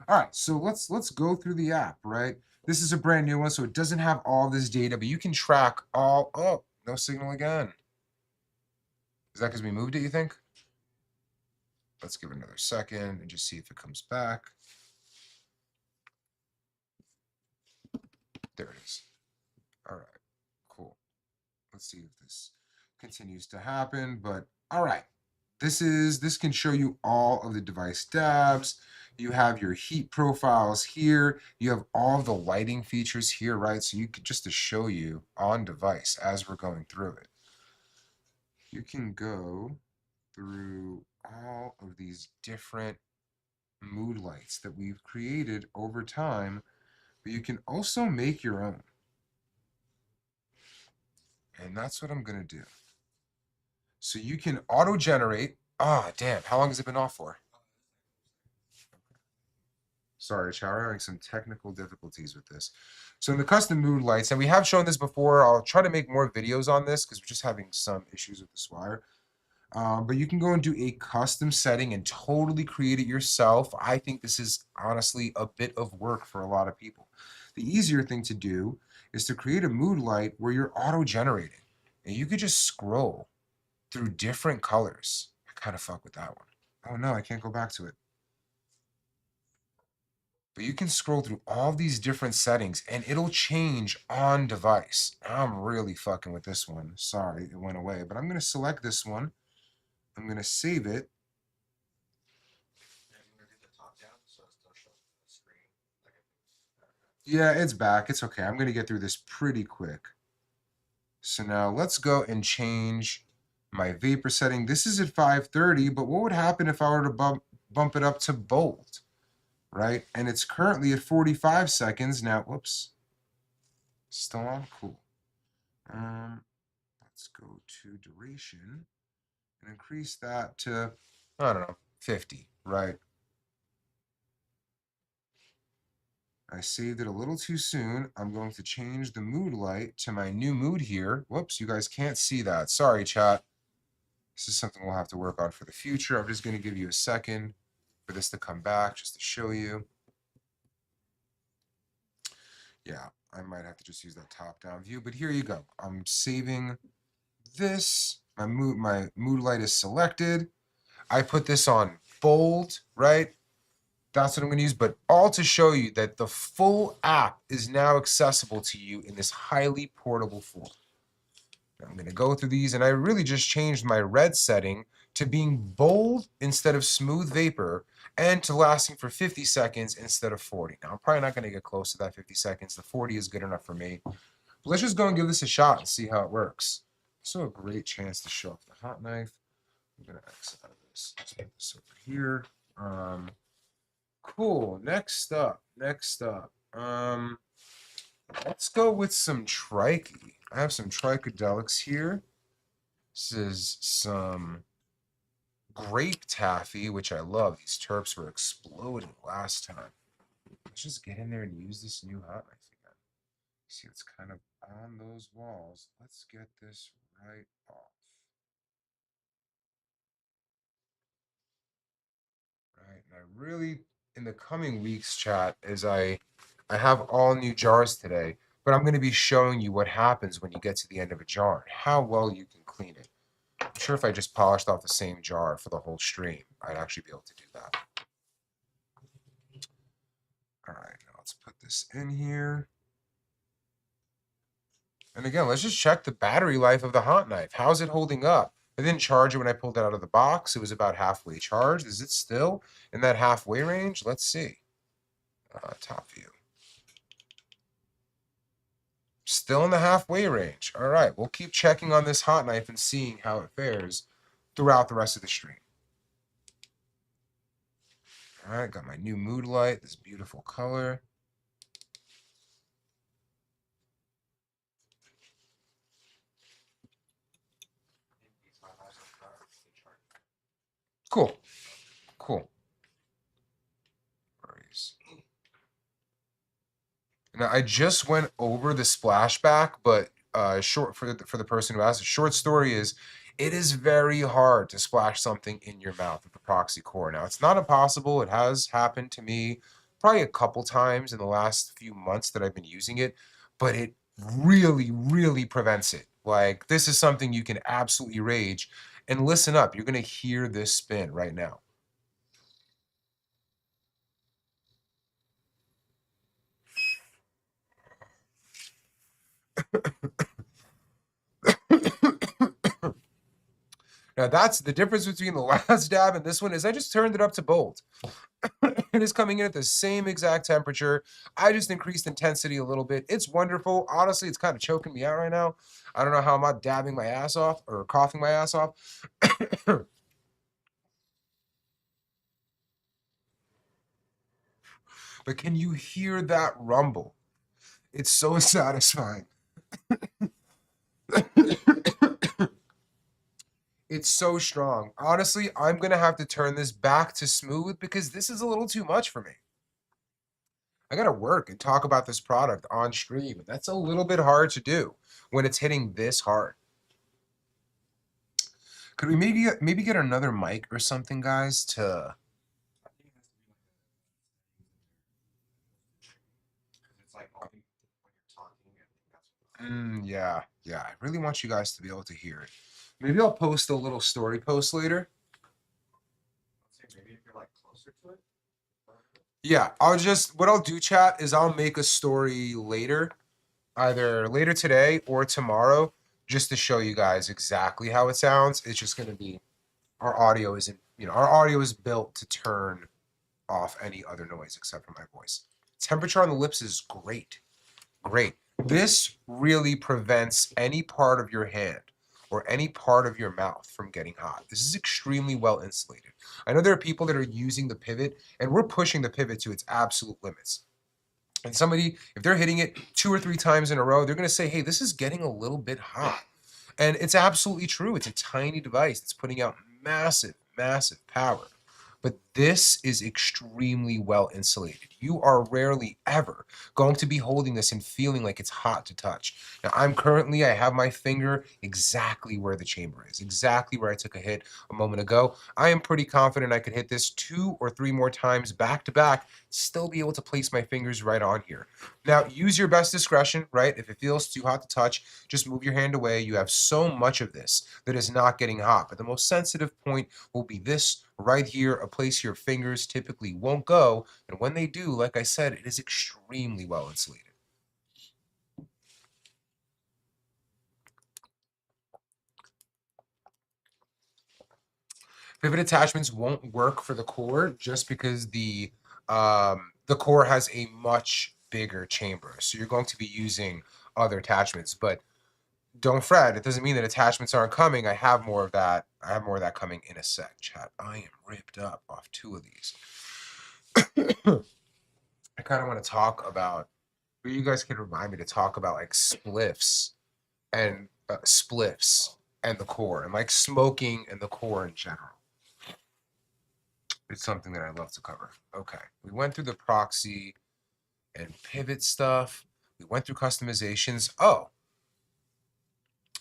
All right, so let's go through the app, right? This is a brand new one, so it doesn't have all this data, but you can track all. Oh, no signal again. Is that because we moved it, you think? Let's give it another second and just see if it comes back. There it is. All right, cool. Let's see if this continues to happen, but all right. This can show you all of the device dabs. You have your heat profiles here. You have all the lighting features here, right? So you could just to show you on device as we're going through it. You can go through all of these different mood lights that we've created over time, but you can also make your own. And that's what I'm going to do. So you can auto-generate. Ah, damn. How long has it been off for? Sorry, chat, we're having some technical difficulties with this. So in the custom mood lights, and we have shown this before, I'll try to make more videos on this because we're just having some issues with this wire. But you can go and do a custom setting and totally create it yourself. I think this is honestly a bit of work for a lot of people. The easier thing to do is to create a mood light where you're auto-generating. And you could just scroll through different colors. I kind of fuck with that one. Oh no, I can't go back to it. But you can scroll through all these different settings and it'll change on device. I'm really fucking with this one. Sorry, it went away. But I'm going to select this one. I'm going to save it. Yeah, it's back. It's okay. I'm going to get through this pretty quick. So now let's go and change my vapor setting. This is at 530, but what would happen if I were to bump it up to bold, right? And it's currently at 45 seconds. Now, whoops. Still on? Cool. Let's go to duration and increase that to, I don't know, 50, right? I saved it a little too soon. I'm going to change the mood light to my new mood here. Whoops, you guys can't see that. Sorry, chat. This is something we'll have to work on for the future. I'm just going to give you a second for this to come back just to show you. Yeah, I might have to just use that top-down view, but here you go. I'm saving this. My mood light is selected. I put this on bold, right? That's what I'm going to use, but all to show you that the full app is now accessible to you in this highly portable form. I'm going to go through these, and I really just changed my red setting to being bold instead of smooth vapor, and to lasting for 50 seconds instead of 40. Now, I'm probably not going to get close to that 50 seconds. The 40 is good enough for me. But let's just go and give this a shot and see how it works. So a great chance to show off the hot knife. I'm going to exit out of this. Let's put this over here. Cool. Next up. Let's go with some Trike. I have some Tricadelics here. This is some grape taffy, which I love. These terps were exploding last time. Let's just get in there and use this new hot knife again. See, it's kind of on those walls. Let's get this right off. Right, and I really, in the coming weeks, chat, is I have all new jars today, but I'm going to be showing you what happens when you get to the end of a jar and how well you can clean it. I'm sure if I just polished off the same jar for the whole stream, I'd actually be able to do that. All right, now let's put this in here. And again, let's just check the battery life of the hot knife. How's it holding up? I didn't charge it when I pulled it out of the box. It was about halfway charged. Is it still in that halfway range? Let's see. Top view. Still in the halfway range. All right, we'll keep checking on this hot knife and seeing how it fares throughout the rest of the stream. All right, got my new mood light, this beautiful color. Cool. Cool. Now I just went over the splashback, but short for the person who asked. The short story is, it is very hard to splash something in your mouth with the Proxy Core. Now it's not impossible. It has happened to me probably a couple times in the last few months that I've been using it, but it really, really prevents it. Like, this is something you can absolutely rage. And listen up, you're gonna hear this spin right now. Now that's the difference between the last dab and this one, is I just turned it up to bold. It is coming in at the same exact temperature. I just increased intensity a little bit. It's wonderful. Honestly, it's kind of choking me out right now. I don't know how I'm not dabbing my ass off or coughing my ass off. But can you hear that rumble? It's so satisfying. It's so strong. Honestly, I'm going to have to turn this back to smooth because this is a little too much for me. I got to work and talk about this product on stream, and that's a little bit hard to do when it's hitting this hard. Could we maybe get another mic or something, guys, to... Yeah. I really want you guys to be able to hear it. Maybe I'll post a little story post later. Maybe if you're like closer to it. Yeah, what I'll do, chat, is I'll make a story later, either later today or tomorrow, just to show you guys exactly how it sounds. It's just going to be, our audio is built to turn off any other noise except for my voice. Temperature on the lips is great. This really prevents any part of your hand or any part of your mouth from getting hot. This is extremely well insulated. I know there are people that are using the pivot, and we're pushing the pivot to its absolute limits. And somebody, if they're hitting it 2 or 3 times in a row, they're going to say, hey, this is getting a little bit hot. And it's absolutely true. It's a tiny device that's putting out massive, massive power. But this is extremely well insulated. You are rarely ever going to be holding this and feeling like it's hot to touch. Now, I have my finger exactly where the chamber is, exactly where I took a hit a moment ago. I am pretty confident I could hit this 2 or 3 more times back to back, still be able to place my fingers right on here. Now, use your best discretion, right? If it feels too hot to touch, just move your hand away. You have so much of this that is not getting hot. But the most sensitive point will be this right here, a place your fingers typically won't go. And when they do, like I said, it is extremely well insulated. Pivot attachments won't work for the core just because the core has a much bigger chamber. So you're going to be using other attachments, but don't fret. It doesn't mean that attachments aren't coming. I have more of that. I have more of that coming in a sec, chat. I am ripped up off 2 of these. I kind of want to talk about, you guys can remind me to talk about like spliffs and the core, and like smoking and the core in general. It's something that I love to cover. Okay, we went through the proxy and pivot stuff. We went through customizations. Oh,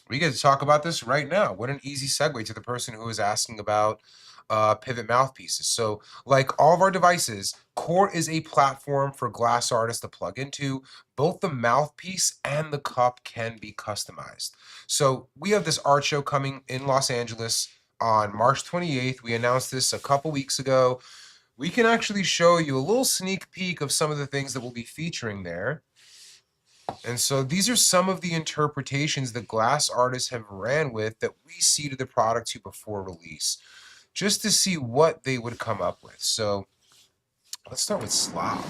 we get to talk about this right now. What an easy segue to the person who was asking about pivot mouthpieces. So like all of our devices, Core is a platform for glass artists to plug into. Both the mouthpiece and the cup can be customized. So we have this art show coming in Los Angeles on March 28th. We announced this a couple weeks ago. We can actually show you a little sneak peek of some of the things that we'll be featuring there. And so these are some of the interpretations that glass artists have ran with that we see to the product to before release, just to see what they would come up with. So let's start with Slob.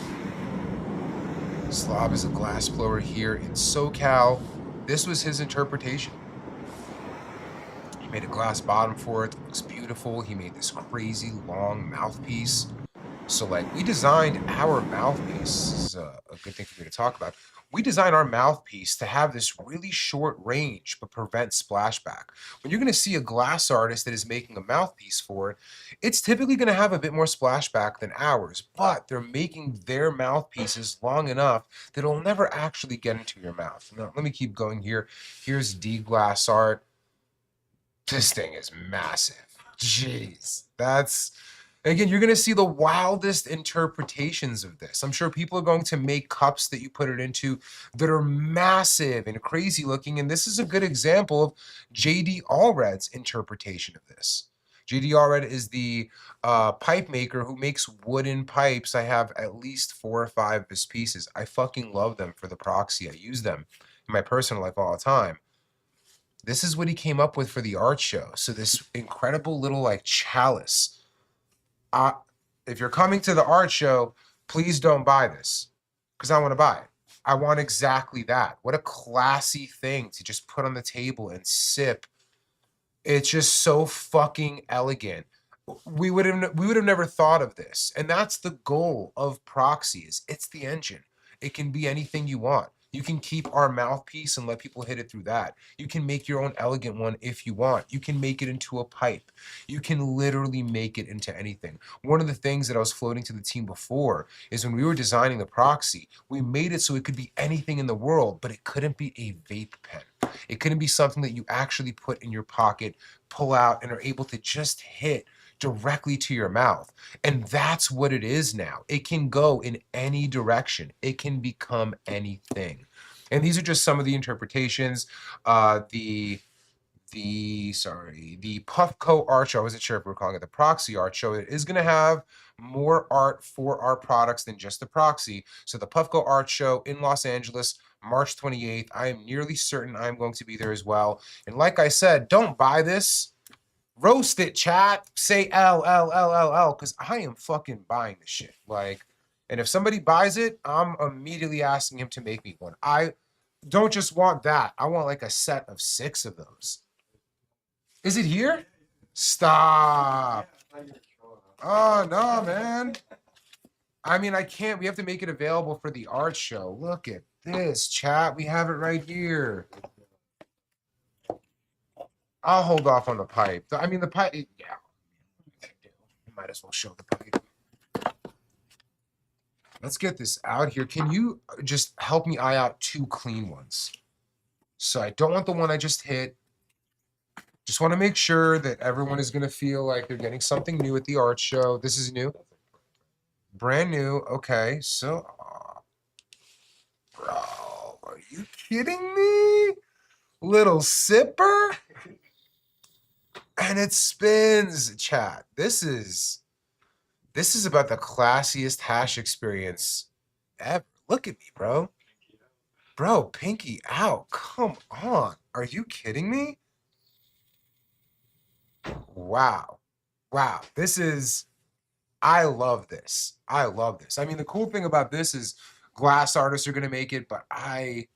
Slob is a glass blower here in SoCal. This was his interpretation. He made a glass bottom for it. It looks beautiful. He made this crazy long mouthpiece. So like we designed our mouthpiece. This is a good thing for me to talk about. We designed our mouthpiece to have this really short range but prevent splashback. When you're going to see a glass artist that is making a mouthpiece for it, it's typically going to have a bit more splashback than ours, but they're making their mouthpieces long enough that it'll never actually get into your mouth. Now, let me keep going here. Here's D Glass Art. This thing is massive. Jeez, that's... Again, you're going to see the wildest interpretations of this. I'm sure people are going to make cups that you put it into that are massive and crazy looking. And this is a good example of JD Allred's interpretation of this. JD Allred is the pipe maker who makes wooden pipes. I have at least 4 or 5 of his pieces. I fucking love them for the proxy. I use them in my personal life all the time. This is what he came up with for the art show. So this incredible little like chalice. If you're coming to the art show, please don't buy this because I want to buy it. I want exactly that. What a classy thing to just put on the table and sip. It's just so fucking elegant. We would have never thought of this. And that's the goal of proxies. It's the engine. It can be anything you want. You can keep our mouthpiece and let people hit it through that. You can make your own elegant one if you want. You can make it into a pipe. You can literally make it into anything. One of the things that I was floating to the team before is when we were designing the proxy, we made it so it could be anything in the world, but it couldn't be a vape pen. It couldn't be something that you actually put in your pocket, pull out, and are able to just hit directly to your mouth. And that's what it is now. It can go in any direction. It can become anything. And these are just some of the interpretations. The Puffco art show, I wasn't sure if we were calling it the proxy art show. It is going to have more art for our products than just the proxy. So the Puffco art show in Los Angeles, March 28th. I am nearly certain I'm going to be there as well. And like I said, don't buy this. Roast it, chat. Say L, because I am fucking buying this shit. Like, and if somebody buys it, I'm immediately asking him to make me one. I don't just want that. I want like a set of 6 of those. Is it here? Stop. Oh, no, man. I mean, I can't. We have to make it available for the art show. Look at this, chat. We have it right here. I'll hold off on the pipe. I mean, the pipe, yeah. Might as well show the pipe. Let's get this out here. Can you just help me eye out 2 clean ones? So I don't want the one I just hit. Just want to make sure that everyone is going to feel like they're getting something new at the art show. This is new. Brand new. Okay. So, bro, are you kidding me? Little sipper? And it spins, chat. This is about the classiest hash experience ever. Look at me, bro. Bro, pinky out. Come on. Are you kidding me? Wow. wow, this is, I love this. I love this. I mean, the cool thing about this is glass artists are going to make it, but I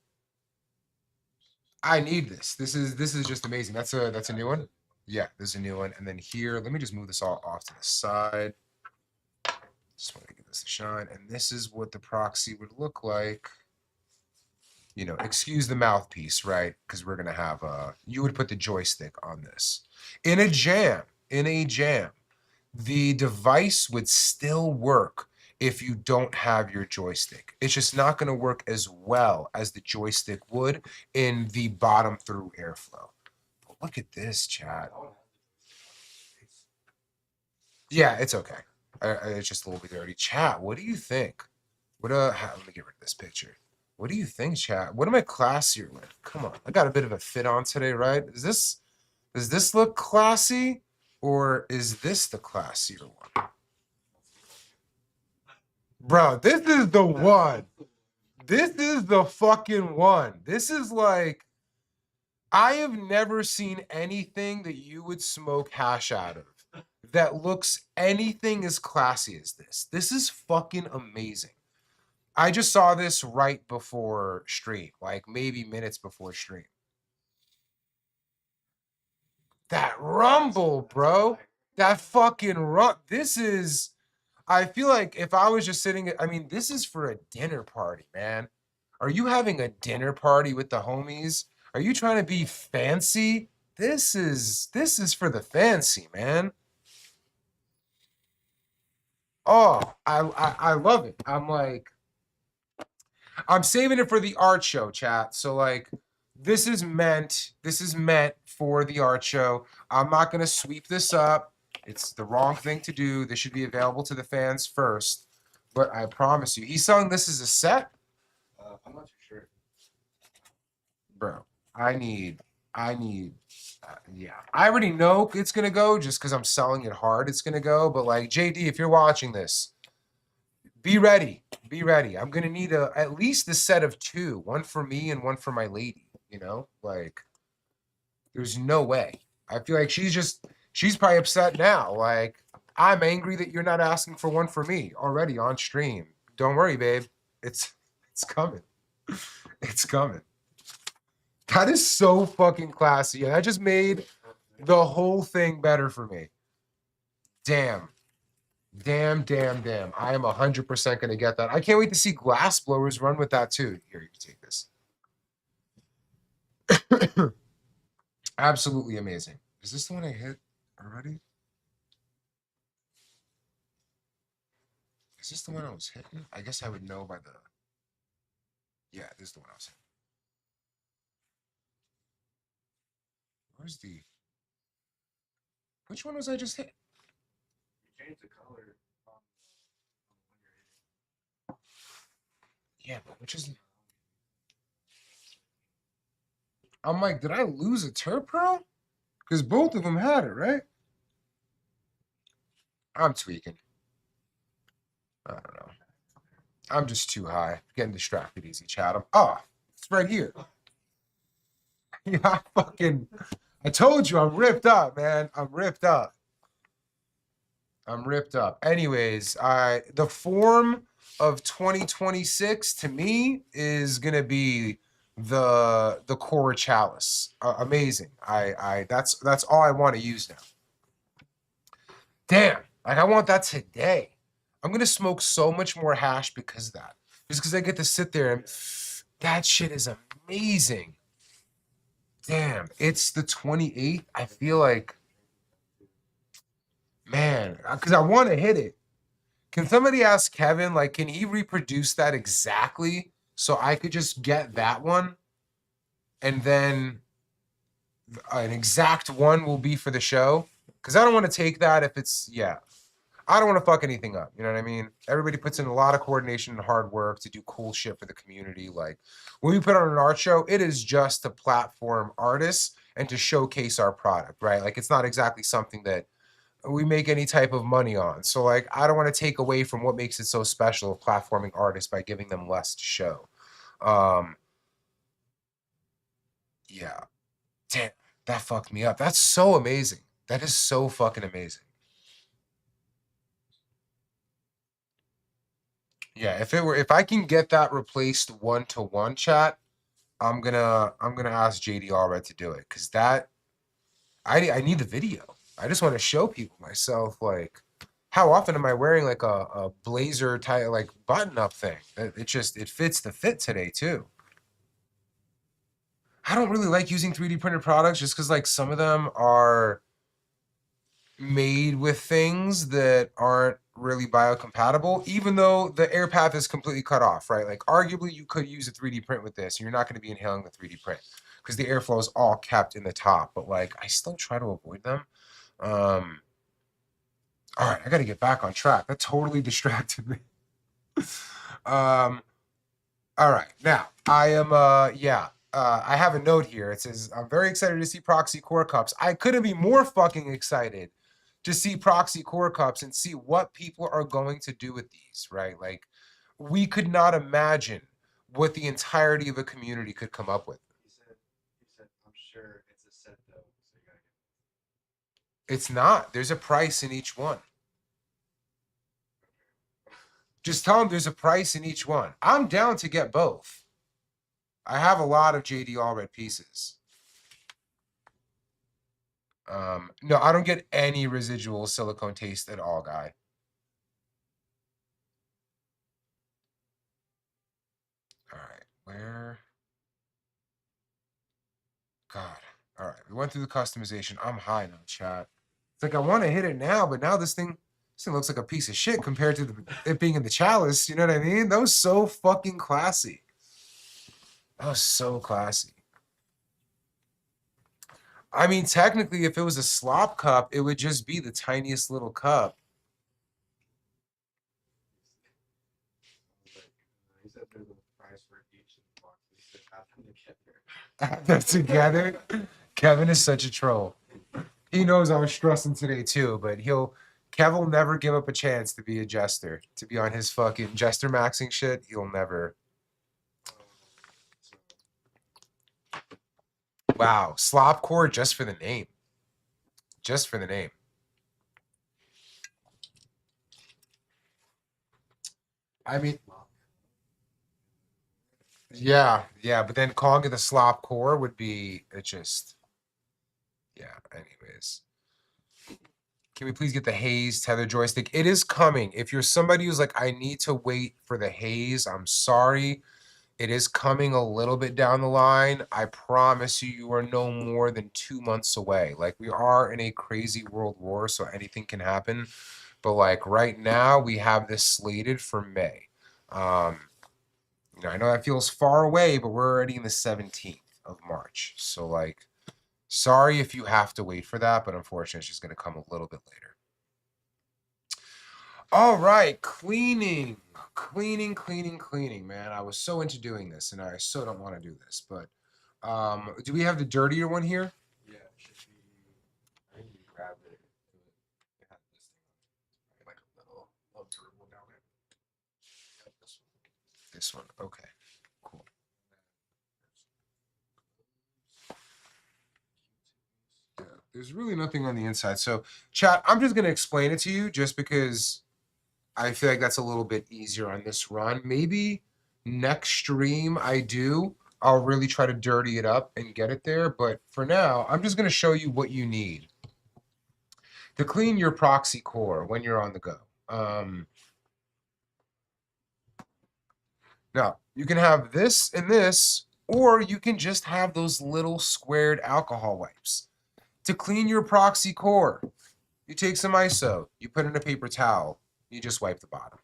need this. This is just amazing. That's a new one. Yeah, there's a new one. And then here, let me just move this all off to the side. Just want to give this a shine. And this is what the proxy would look like. You know, excuse the mouthpiece, right? Because we're gonna have you would put the joystick on this. In a jam, the device would still work if you don't have your joystick. It's just not gonna work as well as the joystick would in the bottom through airflow. But look at this, chat. Yeah, it's okay. It's just a little bit dirty. Chat, what do you think? Let me get rid of this picture. What do you think, chat? What am I classier with? Come on, I got a bit of a fit on today, right? Does this look classy, or is this the classier one? Bro, this is the one. This is the fucking one. This is like, I have never seen anything that you would smoke hash out of that looks anything as classy as this. This is fucking amazing. I just saw this right before stream, like maybe minutes before stream. That rumble, bro. That fucking this is, I feel like if I was just sitting, I mean, this is for a dinner party, man. Are you having a dinner party with the homies? Are you trying to be fancy? This is for the fancy, man. Oh, I love it. I'm saving it for the art show, chat. So like, this is meant for the art show. I'm not gonna sweep this up. It's the wrong thing to do. This should be available to the fans first. But I promise you, he's selling this as a set. I'm not too sure. Bro, I need, yeah. I already know it's gonna go just because I'm selling it hard. It's gonna go. But like JD, if you're watching this, be ready. Be ready. I'm gonna need at least a set of two, one for me and one for my lady. You know, like, there's no way. I feel like she's probably upset now. Like, I'm angry that you're not asking for one for me already on stream. Don't worry, babe. It's coming. It's coming. That is so fucking classy. And that just made the whole thing better for me. Damn. Damn. I am 100% going to get that. I can't wait to see glass blowers run with that too. Here, you can take this. Absolutely amazing. Is this the one I hit already? Is this the one I was hitting? I guess I would know by the... Yeah, this is the one I was hitting. Where's the... Which one was I just hit? You changed the color. Yeah, but which is... I'm like, did I lose a Turp Pro? Because both of them had it, right? I'm tweaking. I don't know. I'm just too high. Getting distracted easy, Chatham. Oh, it's right here. Yeah, I told you I'm ripped up, man. I'm ripped up. Anyways, the form of 2026 to me is gonna be the Cora Chalice. Amazing. That's all I want to use now. Damn, like I want that today. I'm gonna smoke so much more hash because of that. Just because I get to sit there and that shit is amazing. Damn, it's the 28th. I feel like, man, because I want to hit it. Can somebody ask Kevin, like, can he reproduce that exactly so I could just get that one? And then an exact one will be for the show. Because I don't want to take that if it's, yeah. I don't want to fuck anything up. You know what I mean? Everybody puts in a lot of coordination and hard work to do cool shit for the community. Like, when we put on an art show, it is just to platform artists and to showcase our product, right? Like, it's not exactly something that we make any type of money on. So, like, I don't want to take away from what makes it so special of platforming artists by giving them less to show. Yeah. Damn, that fucked me up. That's so amazing. That is so fucking amazing. Yeah, if I can get that replaced 1-to-1 chat, I'm gonna ask JD Allred to do it because that I need the video. I just want to show people myself like how often am I wearing like a blazer type like button up thing? It fits the fit today too. I don't really like using 3D printed products just because like some of them are made with things that aren't really biocompatible, even though the air path is completely cut off, right? Like arguably you could use a 3D print with this and you're not going to be inhaling the 3D print because the airflow is all kept in the top, but like I still try to avoid them. All right, I got to get back on track. That totally distracted me. All right, now I am I have a note here. It says I'm very excited to see Proxy Core Cups. I couldn't be more fucking excited to see Proxy Core Cups and see what people are going to do with these, right? Like we could not imagine what the entirety of a community could come up with. He said, I'm sure it's a set though, so you gotta get. It's not. There's a price in each one. Just tell them there's a price in each one. I'm down to get both. I have a lot of JD Allred pieces. No, I don't get any residual silicone taste at all, guy. All right, where? God. All right, we went through the customization. I'm high now, chat. It's like I want to hit it now, but now this thing looks like a piece of shit compared to it being in the chalice. You know what I mean? That was so fucking classy. That was so classy. I mean, technically, if it was a slop cup, it would just be the tiniest little cup. He said there's a price for each of the boxes. He said have them together. They're together. Kevin is such a troll. He knows I was stressing today too, but Kevin will never give up a chance to be a jester, to be on his fucking jester maxing shit. He'll never. Wow, slop core just for the name. Just for the name. I mean, yeah, but then calling it the slop core would be yeah, anyways. Can we please get the Haze tether joystick? It is coming. If you're somebody who's like, I need to wait for the Haze, I'm sorry. It is coming a little bit down the line. I promise you, you are no more than 2 months away. Like, we are in a crazy world war, so anything can happen. But, like, right now, we have this slated for May. You know, I know that feels far away, but we're already in the 17th of March. So, like, sorry if you have to wait for that, but unfortunately, it's just going to come a little bit later. All right, cleaning, man. I was so into doing this, and I so don't want to do this. But do we have the dirtier one here? Yeah, it should be. I think you grabbed it. It had this thing on it, like a little turbo down there. Yep, this one. This one. Okay, cool. Yeah, there's really nothing on the inside. So, chat, I'm just going to explain it to you just because I feel like that's a little bit easier on this run. Maybe next stream I'll really try to dirty it up and get it there. But for now, I'm just going to show you what you need to clean your proxy core when you're on the go. Now, you can have this and this, or you can just have those little squared alcohol wipes. To clean your proxy core, you take some ISO, you put in a paper towel, you just wipe the bottom.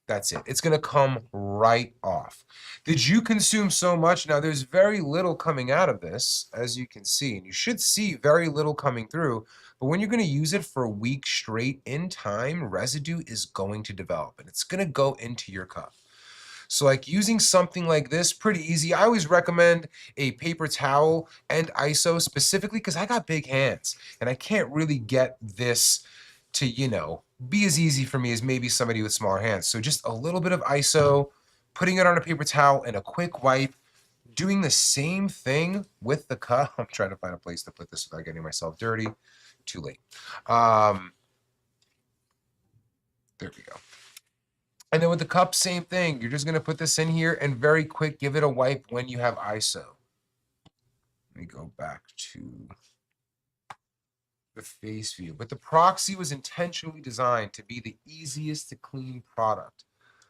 That's it. It's going to come right off. Did you consume so much? Now, there's very little coming out of this, as you can see. And you should see very little coming through. But when you're going to use it for a week straight, in time, residue is going to develop. And it's going to go into your cup. So like using something like this, pretty easy. I always recommend a paper towel and ISO specifically because I got big hands. And I can't really get this to, you know, be as easy for me as maybe somebody with smaller hands. So just a little bit of ISO, putting it on a paper towel and a quick wipe, doing the same thing with the cup. I'm trying to find a place to put this without getting myself dirty. Too late. There we go. And then with the cup, same thing. You're just going to put this in here and very quick, give it a wipe when you have ISO. Let me go back to the face view. But the Proxy was intentionally designed to be the easiest to clean product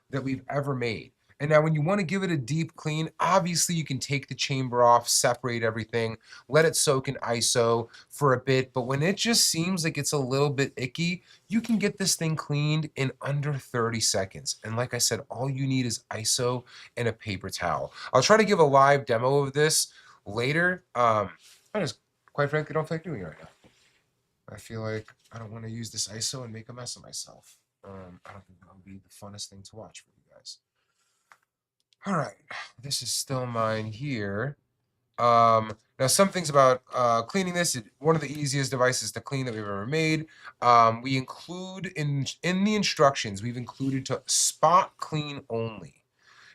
that we've ever made. And now when you want to give it a deep clean, obviously you can take the chamber off, separate everything, let it soak in ISO for a bit. But when it just seems like it's a little bit icky, you can get this thing cleaned in under 30 seconds. And like I said, all you need is ISO and a paper towel. I'll try to give a live demo of this later. I just, quite frankly, don't feel like doing it right now. I feel like I don't want to use this ISO and make a mess of myself. I don't think that would be the funnest thing to watch for you guys. All right, this is still mine here. Now some things about cleaning this. One of the easiest devices to clean that we've ever made. We include in the instructions, we've included to spot clean only.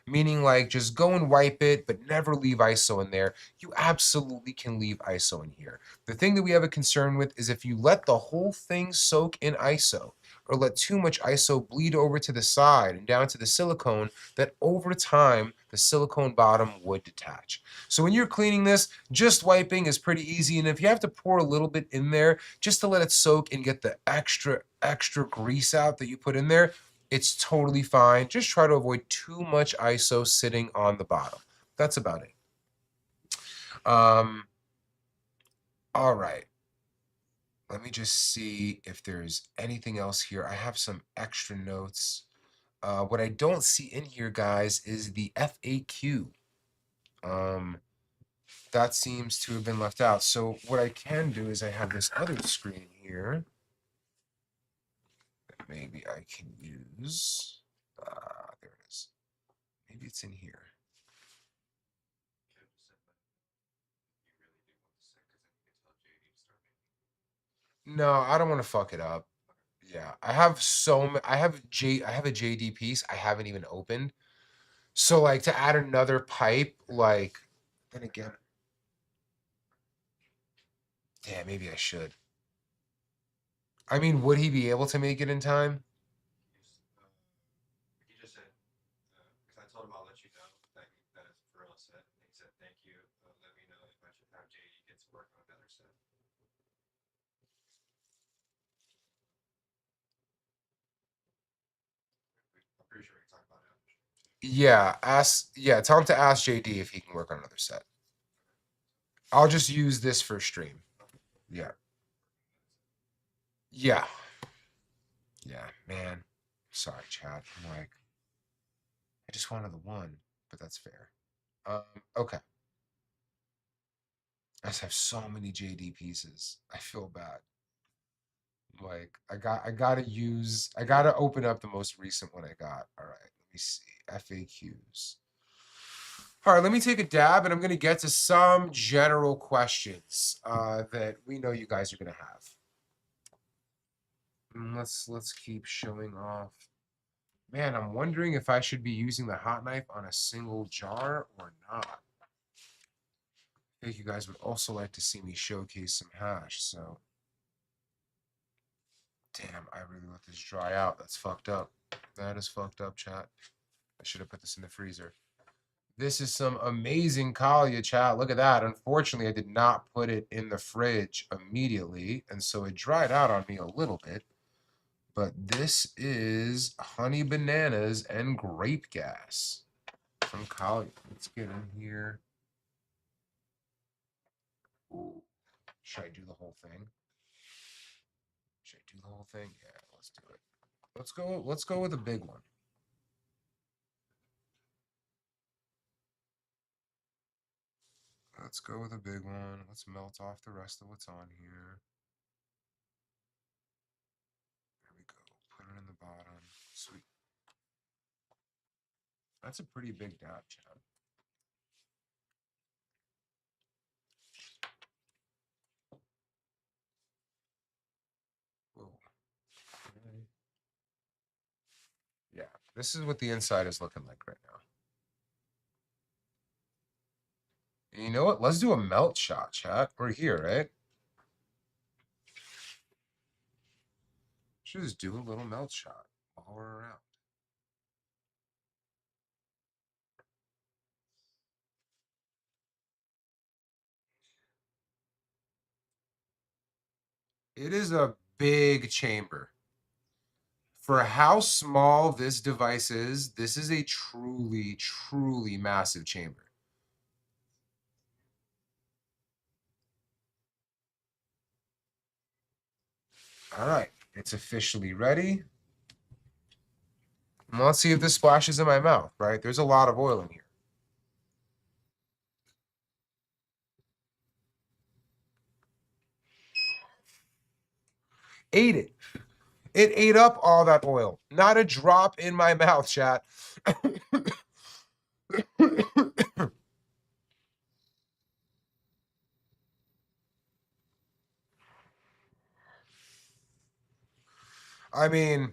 Meaning like just go and wipe it, but never leave ISO in there. You absolutely can leave ISO in here. The thing that we have a concern with is if you let the whole thing soak in ISO or let too much ISO bleed over to the side and down to the silicone, that over time, the silicone bottom would detach. So when you're cleaning this, just wiping is pretty easy. And if you have to pour a little bit in there just to let it soak and get the extra grease out that you put in there, it's totally fine. Just try to avoid too much ISO sitting on the bottom. That's about it. All right. Let me just see if there's anything else here. I have some extra notes. What I don't see in here, guys, is the FAQ. That seems to have been left out. So what I can do is I have this other screen here. Maybe I can use, there it is. Maybe it's in here. No, I don't want to fuck it up. Yeah, I have I have a JD piece I haven't even opened. So like to add another pipe, like, then again, yeah, maybe I should. I mean, would he be able to make it in time? He just said, because I told him I'll let you know that it's for real set. He said, thank you. Let me know if I should have JD get to work on another set. I'm pretty sure we talked about it. Yeah, tell him to ask JD if he can work on another set. I'll just use this for stream. Yeah. Yeah. Yeah, man. Sorry, chat. I'm like, I just wanted the one, but that's fair. Okay. I just have so many JD pieces. I feel bad. Like I gotta open up the most recent one I got. All right, let me see. FAQs. All right, let me take a dab and I'm gonna get to some general questions that we know you guys are gonna have. Let's keep showing off. Man, I'm wondering if I should be using the hot knife on a single jar or not. I think you guys would also like to see me showcase some hash, so. Damn, I really let this dry out. That's fucked up. That is fucked up, chat. I should have put this in the freezer. This is some amazing Kalia, chat. Look at that. Unfortunately, I did not put it in the fridge immediately, and so it dried out on me a little bit. But this is honey bananas and grape gas from Kalia. Let's get in here. Ooh. Should I do the whole thing? Should I do the whole thing? Yeah, let's do it. Let's go with a big one. Let's go with a big one. Let's melt off the rest of what's on here. There we go. Put it in the bottom. Sweet. That's a pretty big dab, Chad. Whoa. Okay. Yeah, this is what the inside is looking like right now. And you know what? Let's do a melt shot, chat. We're here, right? Should just do a little melt shot while we're around. It is a big chamber. For how small this device is, this is a truly, truly massive chamber. All right, it's officially ready. And let's see if this splashes in my mouth, right? There's a lot of oil in here. Ate it. It ate up all that oil. Not a drop in my mouth, chat. I mean,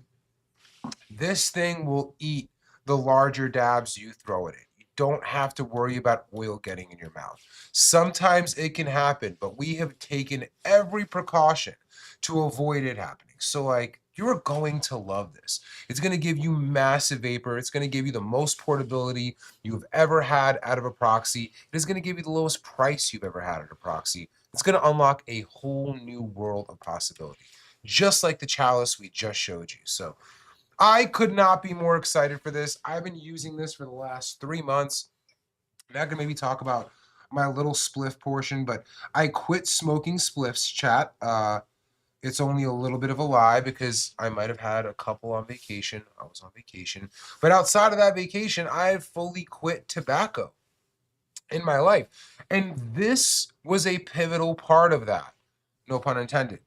this thing will eat the larger dabs you throw at it. You don't have to worry about oil getting in your mouth. Sometimes it can happen, but we have taken every precaution to avoid it happening. So, like, you're going to love this. It's going to give you massive vapor. It's going to give you the most portability you've ever had out of a proxy. It is going to give you the lowest price you've ever had at a proxy. It's going to unlock a whole new world of possibility, just like the chalice we just showed you. So I could not be more excited for this. I've been using this for the last 3 months. I'm not going to maybe talk about my little spliff portion, but I quit smoking spliffs, chat. It's only a little bit of a lie because I might have had a couple on vacation. I was on vacation. But outside of that vacation, I've fully quit tobacco in my life. And this was a pivotal part of that. No pun intended.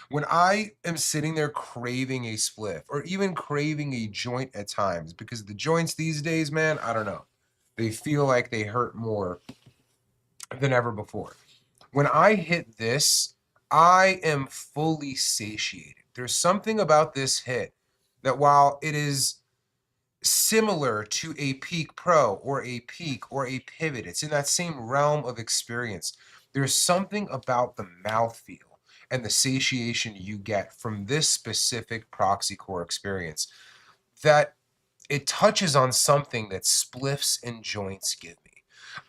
When I am sitting there craving a spliff or even craving a joint at times, because the joints these days, man, I don't know. They feel like they hurt more than ever before. When I hit this, I am fully satiated. There's something about this hit that while it is similar to a Peak Pro or a Peak or a Pivot, it's in that same realm of experience. There's something about the mouthfeel and the satiation you get from this specific proxy core experience that it touches on something that spliffs and joints give me.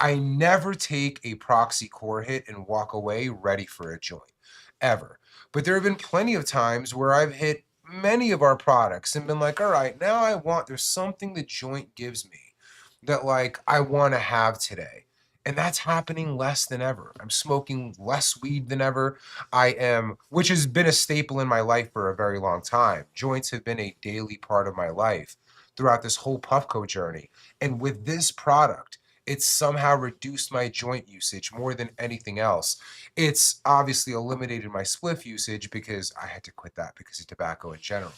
I never take a proxy core hit and walk away ready for a joint, ever. But there have been plenty of times where I've hit many of our products and been like, all right, now there's something the joint gives me that like I want to have today. And that's happening less than ever. I'm smoking less weed than ever. Which has been a staple in my life for a very long time. Joints have been a daily part of my life throughout this whole Puffco journey. And with this product, it's somehow reduced my joint usage more than anything else. It's obviously eliminated my spliff usage because I had to quit that because of tobacco in general.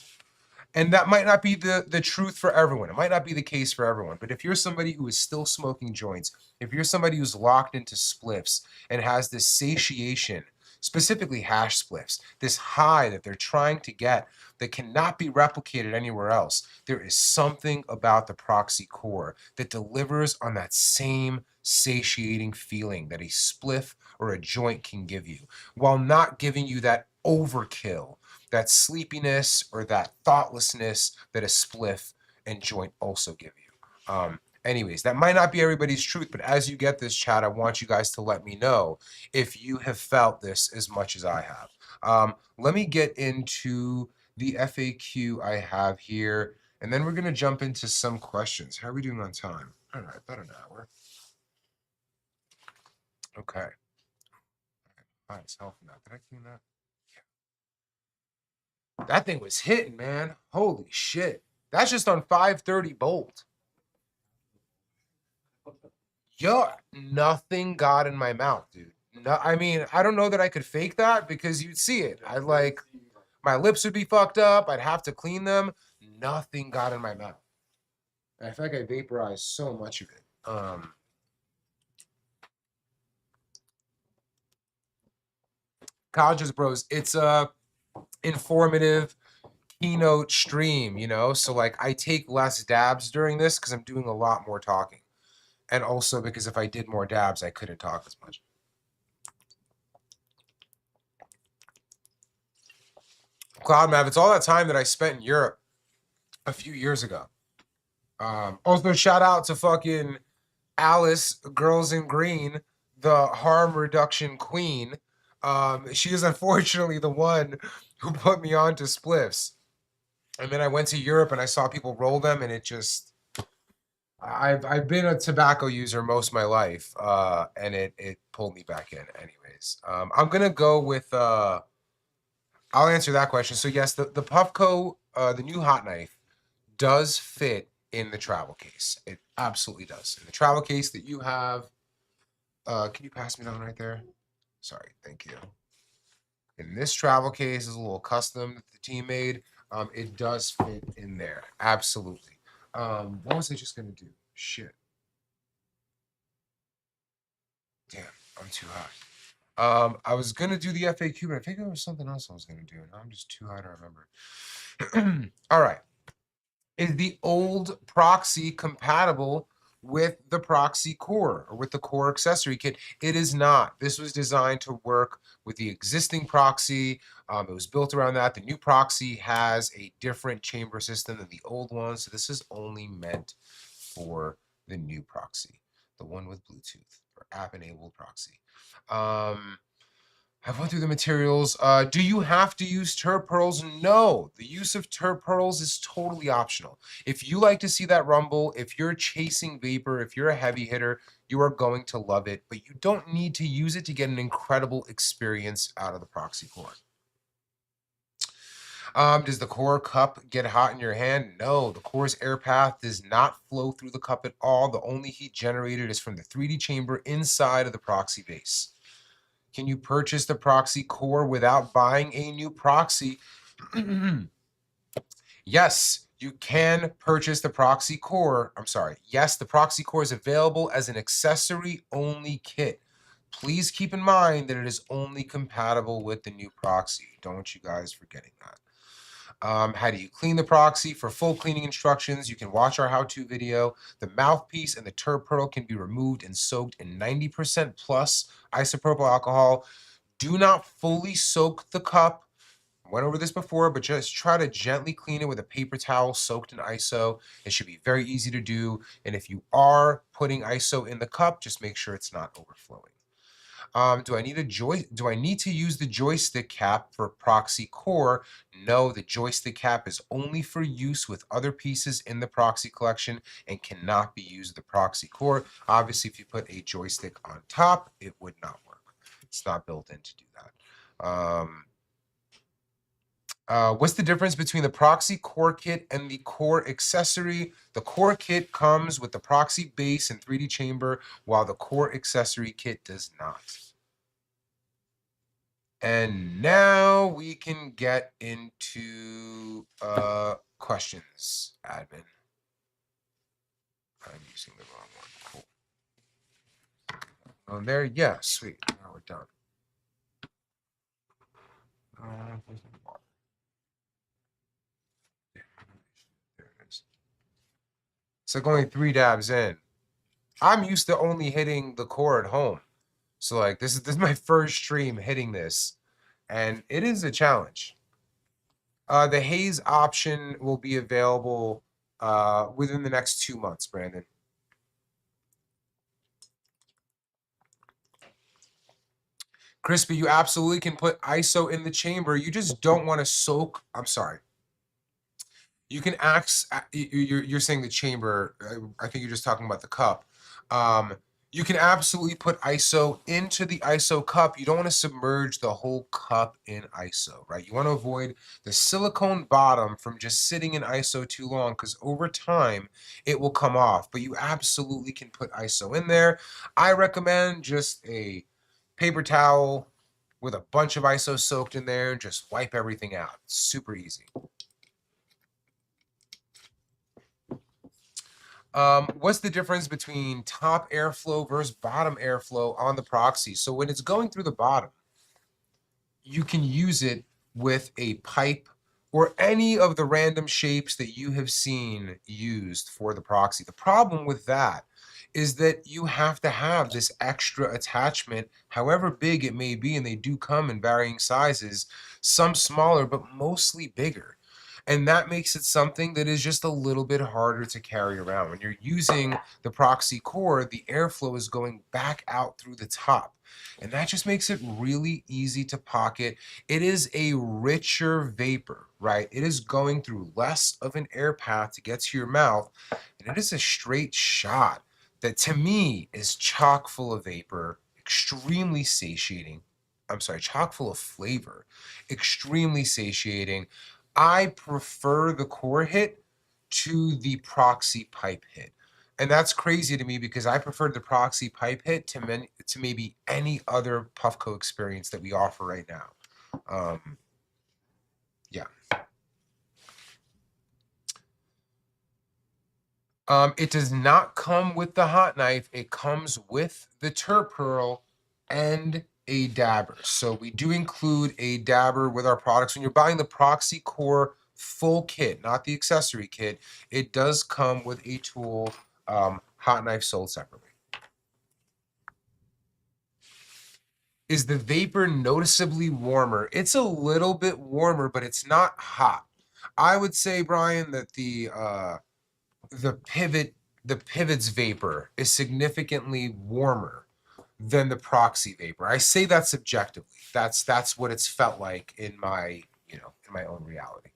And that might not be the truth for everyone. It might not be the case for everyone. But if you're somebody who is still smoking joints, if you're somebody who's locked into spliffs and has this satiation, specifically hash spliffs, this high that they're trying to get that cannot be replicated anywhere else, there is something about the proxy core that delivers on that same satiating feeling that a spliff or a joint can give you, while not giving you that overkill, that sleepiness or that thoughtlessness that a spliff and joint also give you. Anyways, that might not be everybody's truth, but as you get this, chat, I want you guys to let me know if you have felt this as much as I have. Let me get into the FAQ I have here, and then we're going to jump into some questions. How are we doing on time? All right, about an hour. Okay. High as hell from that. Did I clean that? Yeah. That thing was hitting, man. Holy shit. That's just on 530 Bolt. Yo, nothing got in my mouth, dude. No, I mean, I don't know that I could fake that because you'd see it. My lips would be fucked up. I'd have to clean them. Nothing got in my mouth. I feel like I vaporized so much of it. Colleges Bros, it's a informative keynote stream, you know? So like I take less dabs during this because I'm doing a lot more talking. And also because if I did more dabs, I couldn't talk as much. Cloudmav, it's all that time that I spent in Europe a few years ago. Also, shout out to fucking Alice, Girls in Green, the harm reduction queen. She is unfortunately the one who put me on to spliffs. And then I went to Europe and I saw people roll them, and it just I've been a tobacco user most of my life, and it pulled me back in. Anyways, I'm gonna go with I'll answer that question. So yes, the Puffco, the new hot knife, does fit in the travel case. It absolutely does. In the travel case that you have, can you pass me that one right there? Sorry, thank you. In this travel case is a little custom that the team made. It does fit in there. Absolutely. What was I just gonna do? Shit. Damn, I'm too high. I was gonna do the FAQ, but I think there was something else I was gonna do. Now I'm just too high to remember. All right. Is the old proxy compatible with the proxy core or with the core accessory kit? It is not. This was designed to work with the existing proxy. It was built around that. The new proxy has a different chamber system than the old one, so this is only meant for the new proxy, the one with Bluetooth or app-enabled proxy. I've went through the materials. Do you have to use turp pearls? No, the use of turp pearls is totally optional. If you like to see that rumble, if you're chasing vapor, if you're a heavy hitter, you are going to love it, but you don't need to use it to get an incredible experience out of the proxy core. Does the core cup get hot in your hand? No, the core's air path does not flow through the cup at all. The only heat generated is from the 3D chamber inside of the proxy base. Can you purchase the proxy core without buying a new proxy? Yes, you can purchase the proxy core. I'm sorry. Yes, the proxy core is available as an accessory only kit. Please keep in mind that it is only compatible with the new proxy. Don't want you guys forgetting that. How do you clean the proxy? For full cleaning instructions, you can watch our how-to video. The mouthpiece and the turp pearl can be removed and soaked in 90% plus isopropyl alcohol. Do not fully soak the cup. I went over this before, but just try to gently clean it with a paper towel soaked in ISO. It should be very easy to do. And if you are putting ISO in the cup, just make sure it's not overflowing. Do I need to use the joystick cap for proxy core? No, the joystick cap is only for use with other pieces in the proxy collection and cannot be used with the proxy core. Obviously, if you put a joystick on top, it would not work. It's not built in to do that. What's the difference between the proxy core kit and the core accessory? The core kit comes with the proxy base and 3D chamber, while the core accessory kit does not. And now we can get into questions, admin. I'm using the wrong one. Cool. There, yeah, sweet. Now we're done. Where's the water? There it is. It's like only 3 dabs in. I'm used to only hitting the core at home. So like this is my first stream hitting this, and it is a challenge. The haze option will be available within the next 2 months, Brandon. Crispy, you absolutely can put ISO in the chamber. You just don't want to soak. I'm sorry. You can you're saying the chamber. I think you're just talking about the cup. You can absolutely put ISO into the ISO cup. You don't want to submerge the whole cup in ISO, right? You want to avoid the silicone bottom from just sitting in ISO too long, because over time it will come off. But you absolutely can put ISO in there. I recommend just a paper towel with a bunch of ISO soaked in there and just wipe everything out. It's super easy. What's the difference between top airflow versus bottom airflow on the proxy? So when it's going through the bottom, you can use it with a pipe or any of the random shapes that you have seen used for the proxy. The problem with that is that you have to have this extra attachment, however big it may be, and they do come in varying sizes, some smaller, but mostly bigger. And that makes it something that is just a little bit harder to carry around. When you're using the proxy core, the airflow is going back out through the top. And that just makes it really easy to pocket. It is a richer vapor, right? It is going through less of an air path to get to your mouth. And it is a straight shot that to me is chock full of vapor, extremely satiating. I'm sorry, chock full of flavor, extremely satiating. I prefer the core hit to the proxy pipe hit. And that's crazy to me because I prefer the proxy pipe hit to maybe any other Puffco experience that we offer right now. Yeah. It does not come with the hot knife. It comes with the Terp Pearl and a dabber. So we do include a dabber with our products. When you're buying the Proxy Core full kit, not the accessory kit, it does come with a tool, hot knife sold separately. Is the vapor noticeably warmer? It's a little bit warmer, but it's not hot. I would say, Brian, that the pivot's vapor is significantly warmer than the proxy vapor. I say that subjectively. That's what it's felt like in my own reality.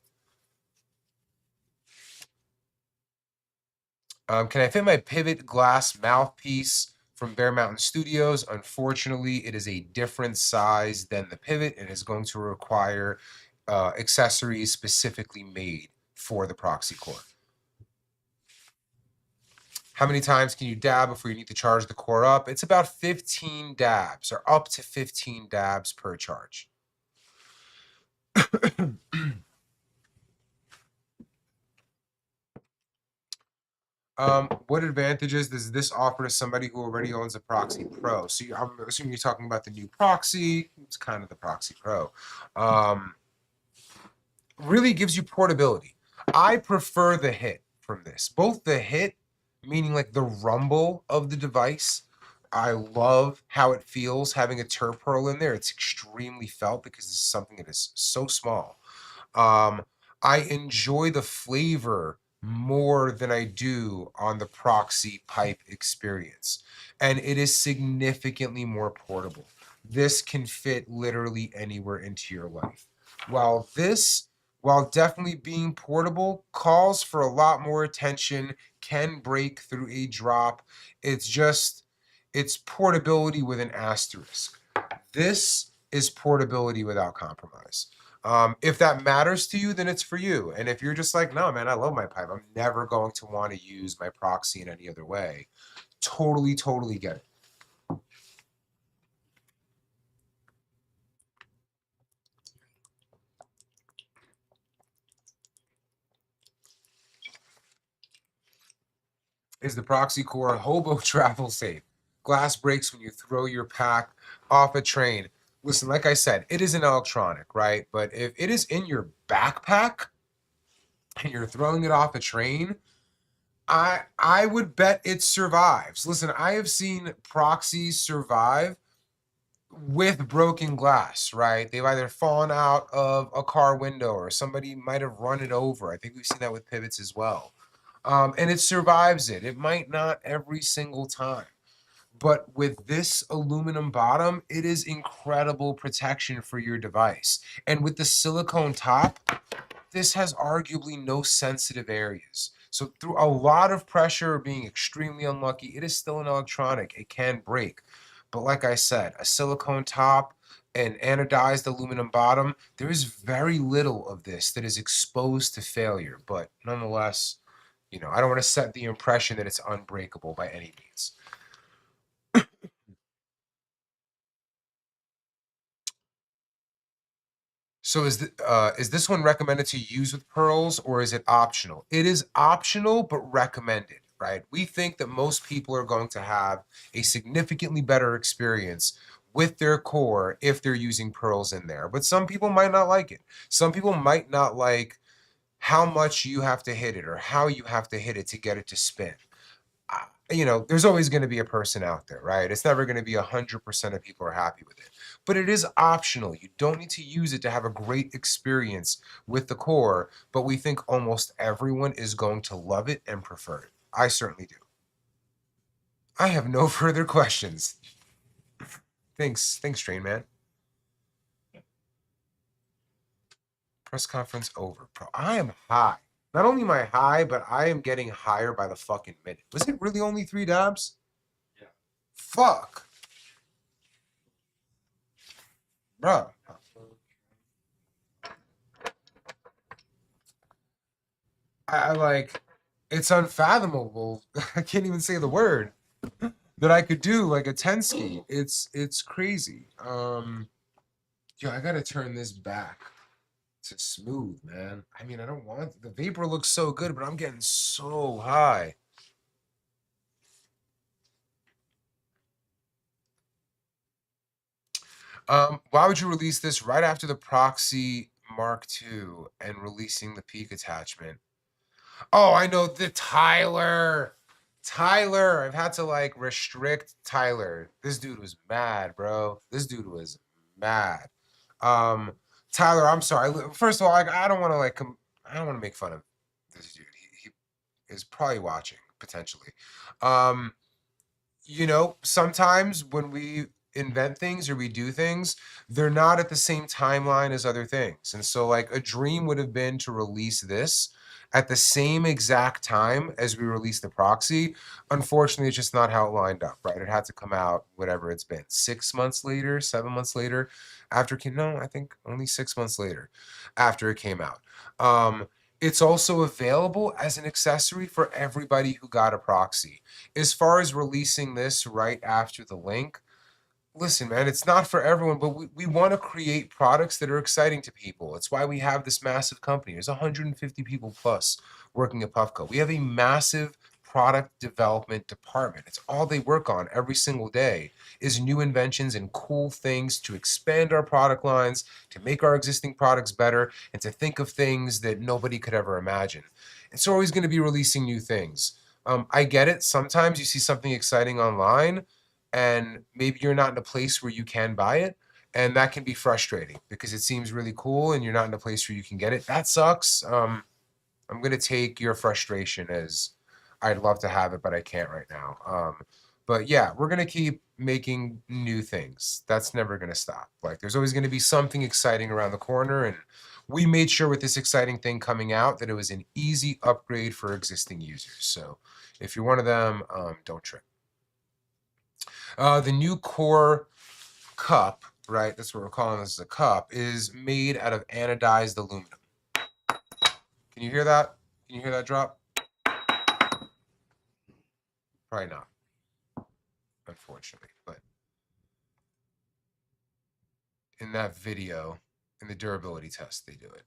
Can I fit my pivot glass mouthpiece from Bear Mountain Studios? Unfortunately, it is a different size than the pivot and is going to require accessories specifically made for the proxy core. How many times can you dab before you need to charge the core up? It's about 15 dabs, or up to 15 dabs per charge. What advantages does this offer to somebody who already owns a Proxy Pro? So I'm assuming you're talking about the new Proxy. It's kind of the Proxy Pro. Really gives you portability. I prefer the hit from this. Both the hit, meaning like the rumble of the device. I love how it feels having a Terp Pearl in there. It's extremely felt because this is something that is so small. I enjoy the flavor more than I do on the proxy pipe experience. And it is significantly more portable. This can fit literally anywhere into your life. While definitely being portable, calls for a lot more attention, can break through a drop. It's portability with an asterisk. This is portability without compromise. If that matters to you, then it's for you. And if you're just like, no, man, I love my pipe, I'm never going to want to use my proxy in any other way. Totally get it. Is the proxy core hobo travel safe? Glass breaks when you throw your pack off a train. Listen, like I said, it is an electronic, right? But if it is in your backpack and you're throwing it off a train, I would bet it survives. Listen, I have seen proxies survive with broken glass, right? They've either fallen out of a car window or somebody might have run it over. I think we've seen that with pivots as well. And it survives it. It might not every single time. But with this aluminum bottom, it is incredible protection for your device. And with the silicone top, this has arguably no sensitive areas. So through a lot of pressure or being extremely unlucky, it is still an electronic. It can break. But like I said, a silicone top and anodized aluminum bottom, there is very little of this that is exposed to failure. But nonetheless, I don't want to set the impression that it's unbreakable by any means. So is this one recommended to use with pearls or is it optional? It is optional, but recommended, right? We think that most people are going to have a significantly better experience with their core if they're using pearls in there. But some people might not like it. Some people might not like how much you have to hit it or how you have to hit it to get it to spin. There's always going to be a person out there, right? It's never going to be 100% of people are happy with it. but it is optional. You don't need to use it to have a great experience with the core, but we think almost everyone is going to love it and prefer it. I certainly do. I have no further questions. Thanks, Train Man. Press conference over, bro. I am high. Not only am I high, but I am getting higher by the fucking minute. Was it really only 3 dabs? Yeah. Fuck. Bro. I like, it's unfathomable. I can't even say the word that I could do like a 10 ski. It's crazy. Yo, I gotta turn this back to smooth, man. I mean, I don't want, the vapor looks so good, but I'm getting so high. Why would you release this right after the Proxy Mark II and releasing the peak attachment? Oh, I know, the Tyler. Tyler, I've had to like restrict Tyler. This dude was mad, bro. This dude was mad. Tyler, I'm sorry. First of all, I don't want to like I don't want to make fun of this dude. He is probably watching potentially. You know, sometimes when we invent things or we do things, they're not at the same timeline as other things. And so like a dream would have been to release this at the same exact time as we released the Proxy. Unfortunately, it's just not how it lined up, right? It had to come out, whatever it's been, 6 months later, 7 months later, after it came, no, I think only 6 months later after it came out. It's also available as an accessory for everybody who got a Proxy. As far as releasing this right after the link, listen, man, it's not for everyone, but we want to create products that are exciting to people. It's why we have this massive company. There's 150 people plus working at Puffco. We have a massive product development department. It's all they work on every single day is new inventions and cool things to expand our product lines, to make our existing products better, and to think of things that nobody could ever imagine. It's always going to be releasing new things. I get it. Sometimes you see something exciting online and maybe you're not in a place where you can buy it, and that can be frustrating because it seems really cool and you're not in a place where you can get it. That sucks. I'm going to take your frustration as I'd love to have it, but I can't right now. But yeah, we're going to keep making new things. That's never going to stop. Like there's always going to be something exciting around the corner, and we made sure with this exciting thing coming out that it was an easy upgrade for existing users. So if you're one of them, don't trip. The new core cup, right? That's what we're calling this, a cup, is made out of anodized aluminum. Can you hear that? Can you hear that drop? Probably not, unfortunately. But in that video, in the durability test, they do it.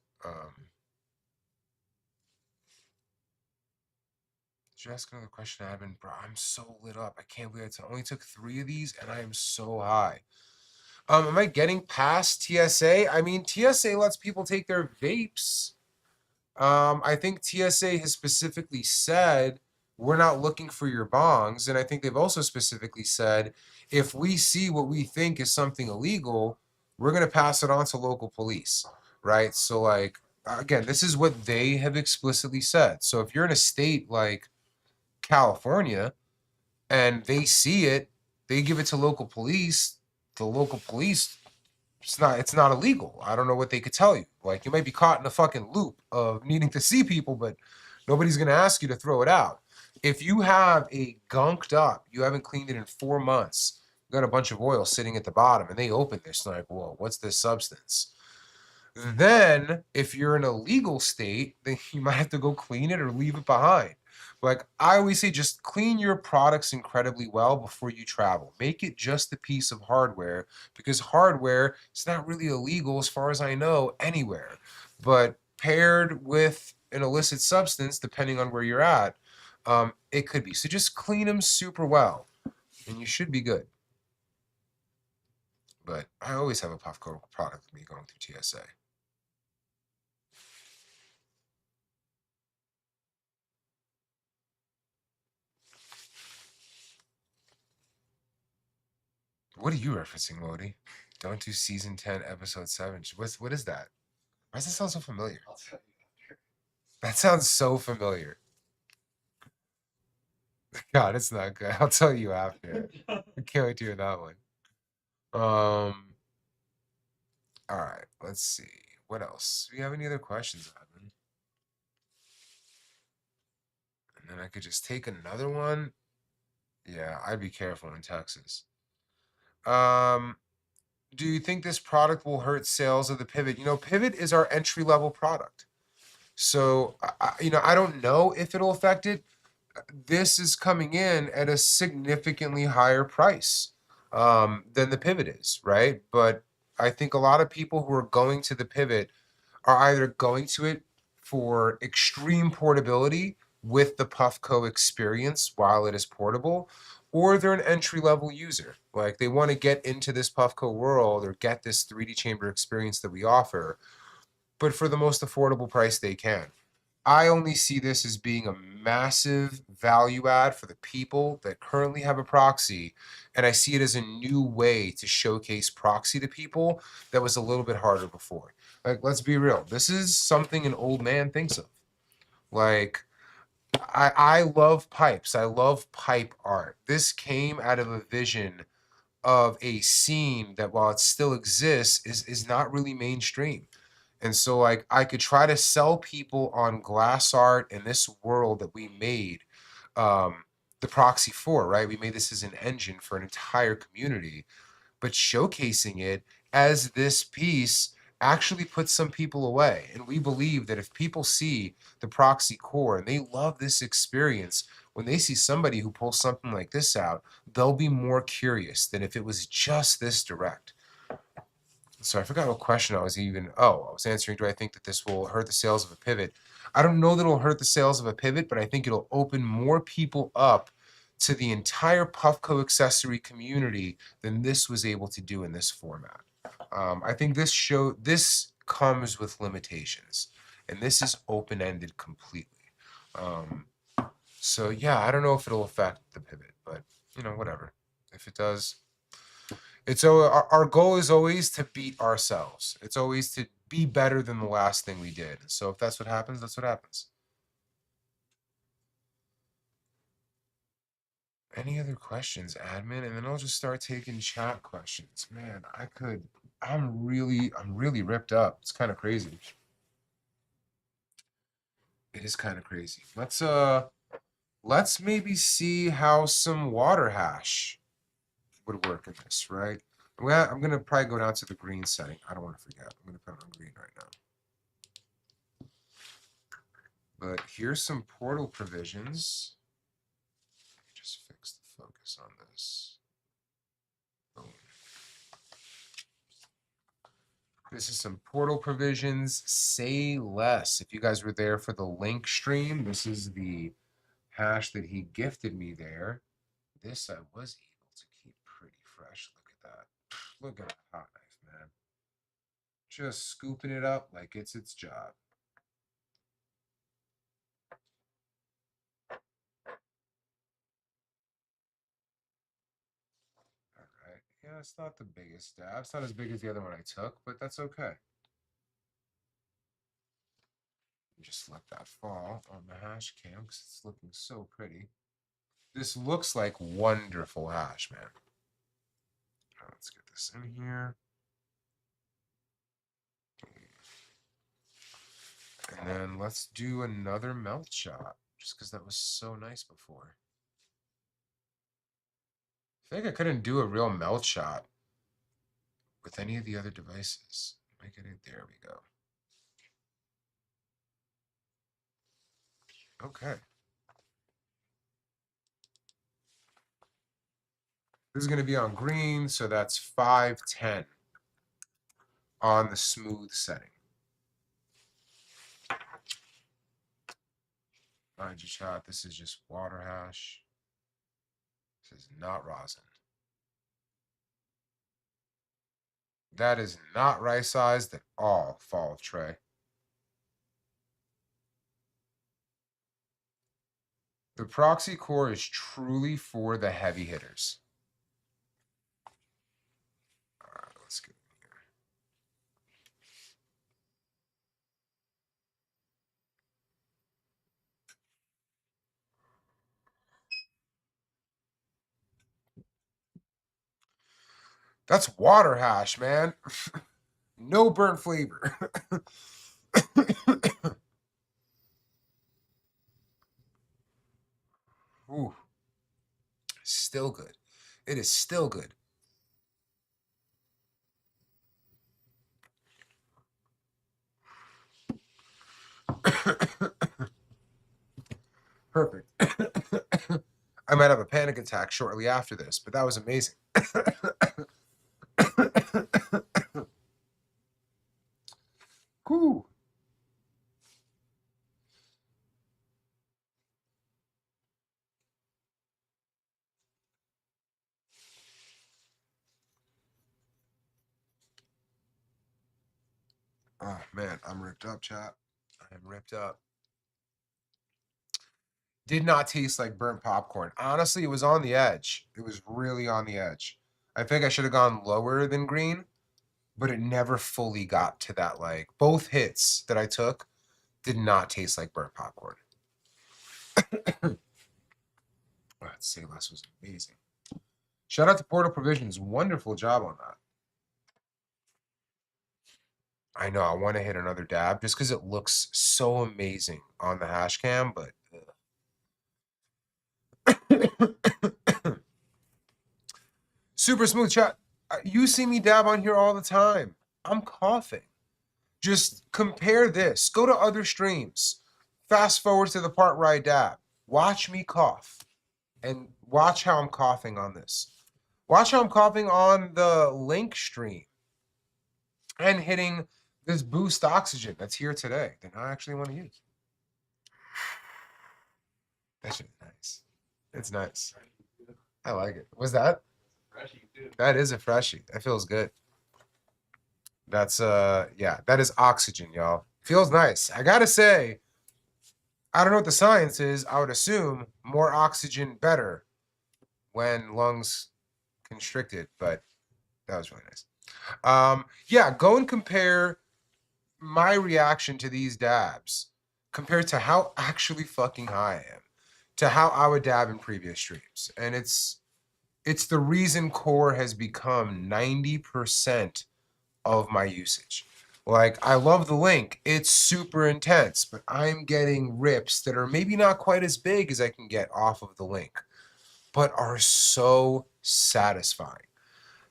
Did you ask another question, Admin? Bro, I'm so lit up. I can't believe I only took 3 of these, and I am so high. Am I getting past TSA? I mean, TSA lets people take their vapes. I think TSA has specifically said we're not looking for your bongs, and I think they've also specifically said if we see what we think is something illegal, we're going to pass it on to local police, right? So like again, this is what they have explicitly said. So if you're in a state like California and they see it, they give it to local police, the local police, it's not illegal. I don't know what they could tell you. Like you might be caught in a fucking loop of needing to see people, but nobody's gonna ask you to throw it out. If you have a gunked up, you haven't cleaned it in 4 months, you got a bunch of oil sitting at the bottom, and they open this and like, whoa, what's this substance? Then if you're in a legal state, then you might have to go clean it or leave it behind. Like I always say, just clean your products incredibly well before you travel. Make it just a piece of hardware, because hardware is not really illegal as far as I know anywhere. But paired with an illicit substance, depending on where you're at, it could be. So just clean them super well and you should be good. But I always have a Puffco product with me going through TSA. What are you referencing, Lodi? Don't do season 10, episode 7. What is that? Why does that sound so familiar? I'll tell you after. That sounds so familiar. God, it's not good. I'll tell you after. I can't wait to hear that one. All right, let's see. What else? Do you have any other questions, Evan? And then I could just take another one. Yeah, I'd be careful in Texas. Do you think this product will hurt sales of the Pivot? You know, Pivot is our entry level product. So, I don't know if it'll affect it. This is coming in at a significantly higher price than the Pivot is, right? But I think a lot of people who are going to the Pivot are either going to it for extreme portability with the Puffco experience while it is portable, or they're an entry level user. Like they want to get into this Puffco world or get this 3D chamber experience that we offer, but for the most affordable price they can. I only see this as being a massive value add for the people that currently have a proxy, and I see it as a new way to showcase proxy to people that was a little bit harder before. Like, let's be real. This is something an old man thinks of. Like, I love pipes. I love pipe art. This came out of a vision of a scene that, while it still exists, is not really mainstream. And so, like, I could try to sell people on glass art in this world that we made the proxy for, right? We made this as an engine for an entire community, but showcasing it as this piece actually puts some people away. And we believe that if people see the proxy core and they love this experience, when they see somebody who pulls something like this out, they'll be more curious than if it was just this direct. So I forgot what question I was answering. Do I think that this will hurt the sales of a Pivot? I don't know that it'll hurt the sales of a Pivot, but I think it'll open more people up to the entire Puffco accessory community than this was able to do in this format. I think this comes with limitations, and this is open-ended completely. So yeah, I don't know if it'll affect the Pivot, but whatever. If it does, our goal is always to beat ourselves. It's always to be better than the last thing we did. So if that's what happens, that's what happens. Any other questions, admin? And then I'll just start taking chat questions. Man, I'm really ripped up. It's kind of crazy. It is kind of crazy. Let's maybe see how some water hash would work in this, right? I'm gonna probably go down to the green setting. I don't want to forget. I'm gonna put it on green right now. But here's some portal provisions. Just fix the focus on this. Boom. This is some portal provisions. Say less. If you guys were there for the link stream, this is the hash that he gifted me there. This I was able to keep pretty fresh. Look at that. Look at that hot knife, man. Just scooping it up like it's its job. All right. Yeah, it's not the biggest stab. It's not as big as the other one I took, but that's okay. Just let that fall on the hash cam because it's looking so pretty. This looks like wonderful hash, man. Let's get this in here. And then let's do another melt shot, just because that was so nice before. I think I couldn't do a real melt shot with any of the other devices. Make it. There we go. Okay. This is going to be on green, so that's 510 on the smooth setting. Mind you, chat, this is just water hash. This is not rosin. That is not rice-sized at all, Fall of Trey. The proxy core is truly for the heavy hitters. That's water hash, man. No burnt flavor. Ooh, still good. It is still good. Perfect. I might have a panic attack shortly after this, but that was amazing. Whew. Oh man, I'm ripped up, chat. I am ripped up. Did not taste like burnt popcorn. Honestly, it was on the edge. It was really on the edge. I think I should have gone lower than green, but it never fully got to that. Like both hits that I took did not taste like burnt popcorn. Say less was amazing. Shout out to Portal Provisions. Wonderful job on that. I know I want to hit another dab just because it looks so amazing on the hash cam, but super smooth chat. You see me dab on here all the time. I'm coughing. Just compare this. Go to other streams. Fast forward to the part where I dab. Watch me cough. And watch how I'm coughing on this. Watch how I'm coughing on the link stream. And hitting this boost oxygen that's here today that I actually want to use. That shit is nice. It's nice. I like it. What's that? That is a freshie. That feels good. That's yeah, that is oxygen, y'all. Feels nice. I gotta say, I don't know what the science is. I would assume more oxygen better when lungs constricted, but that was really nice. Yeah, go and compare my reaction to these dabs compared to how actually fucking high I am, to how I would dab in previous streams. And it's the reason core has become 90% of my usage. Like, I love the link. It's super intense, but I'm getting rips that are maybe not quite as big as I can get off of the link, but are so satisfying.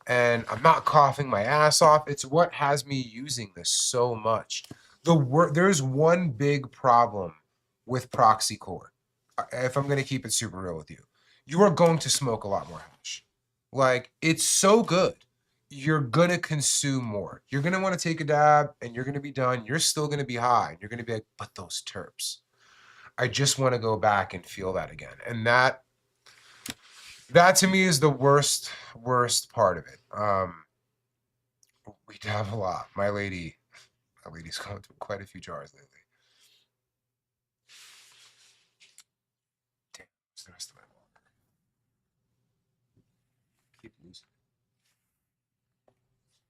And I'm not coughing my ass off. It's what has me using this so much. There's one big problem with Proxy Core. If I'm going to keep it super real with you, you are going to smoke a lot more hash. Like, it's so good. You're going to consume more. You're going to want to take a dab and you're going to be done. You're still going to be high. You're going to be like, but those terps. I just want to go back and feel that again. And that to me is the worst part of it. We dab a lot. My lady's gone through quite a few jars lately. Damn, what's the rest of my water? Keep losing it.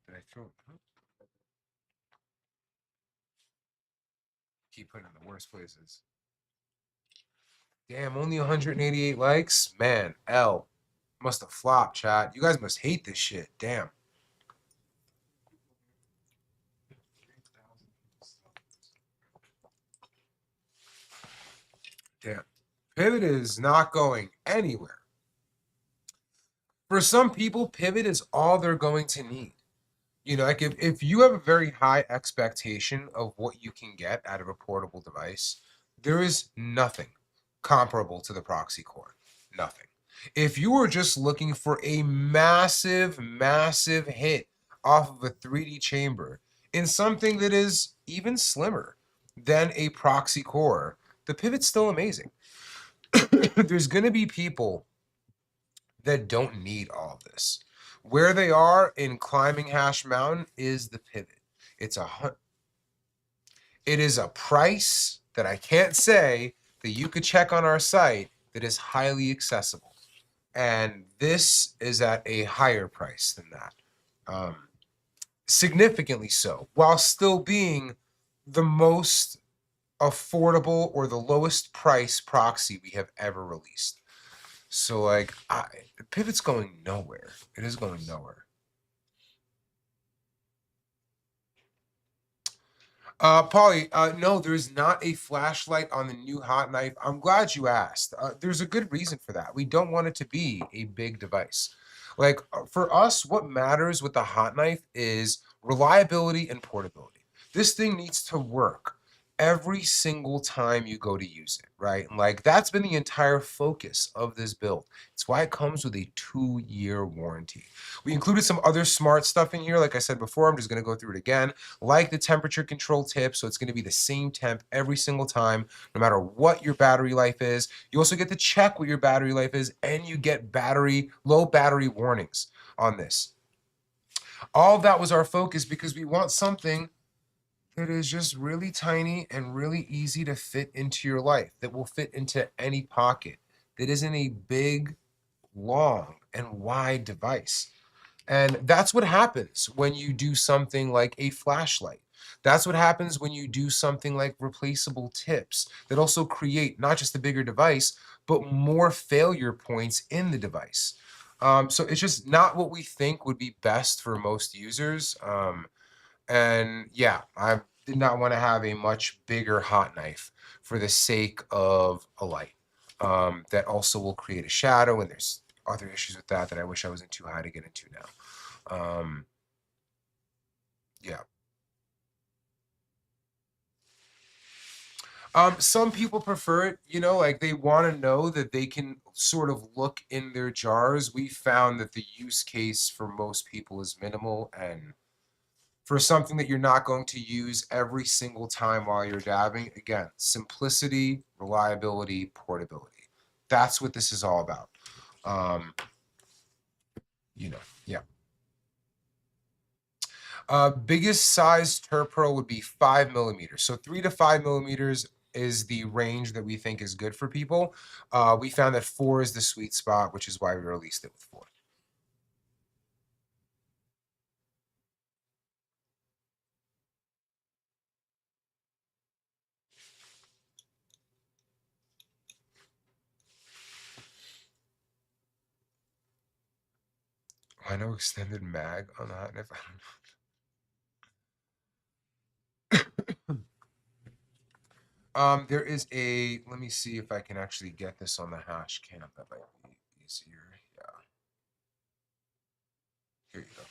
Did I throw it out? Keep putting it in the worst places. Damn, only 188 likes? Man, L. Must have flopped, chat. You guys must hate this shit. Damn. Damn. Pivot is not going anywhere. For some people, pivot is all they're going to need. You know, like if you have a very high expectation of what you can get out of a portable device, there is nothing comparable to the Proxy Core. Nothing. If you are just looking for a massive hit off of a 3D chamber in something that is even slimmer than a Proxy Core, the pivot's still amazing. There's going to be people that don't need all of this. Where they are in climbing Hash Mountain is the pivot. It is a price that I can't say that you could check on our site that is highly accessible. And this is at a higher price than that. Significantly so, while still being the most affordable or the lowest price proxy we have ever released. So like, the pivot's going nowhere. It is going nowhere. Polly, no, there's not a flashlight on the new hot knife. I'm glad you asked. There's a good reason for that. We don't want it to be a big device. Like for us, what matters with the hot knife is reliability and portability. This thing needs to work every single time you go to use it, right? And like that's been the entire focus of this build. It's why it comes with a 2-year warranty. We included some other smart stuff in here. Like I said before, I'm just going to go through it again, like the temperature control tip. So it's going to be the same temp every single time, no matter what your battery life is. You also get to check what your battery life is, and you get low battery warnings on this. All of that was our focus because we want something that is just really tiny and really easy to fit into your life, that will fit into any pocket, that isn't a big, long, and wide device. And that's what happens when you do something like a flashlight. That's what happens when you do something like replaceable tips that also create not just a bigger device, but more failure points in the device. So it's just not what we think would be best for most users. And yeah, I did not want to have a much bigger hot knife for the sake of a light. That also will create a shadow, and there's other issues with that I wish I wasn't too high to get into now. Yeah. Some people prefer it, like they want to know that they can sort of look in their jars. We found that the use case for most people is minimal, and for something that you're not going to use every single time while you're dabbing, again, simplicity, reliability, portability. That's what this is all about. Yeah. Biggest size Turpro would be 5 millimeters. So 3 to 5 millimeters is the range that we think is good for people. We found that 4 is the sweet spot, which is why we released it with 4. I know extended mag on the hot knife. I don't know. There is let me see if I can actually get this on the hash cam. That might be easier. Yeah. Here you go.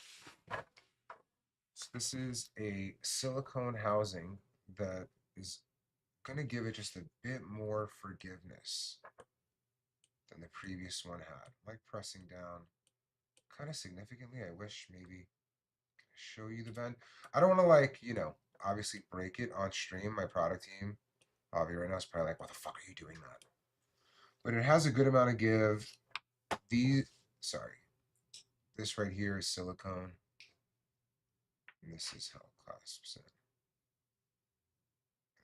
So this is a silicone housing that is going to give it just a bit more forgiveness than the previous one had. I like pressing down kind of significantly. I wish maybe show you the bend. I don't want to obviously break it on stream. My product team, Avi right now is probably like, "What the fuck are you doing that?" But it has a good amount of give. This right here is silicone, and this is how it clasps it.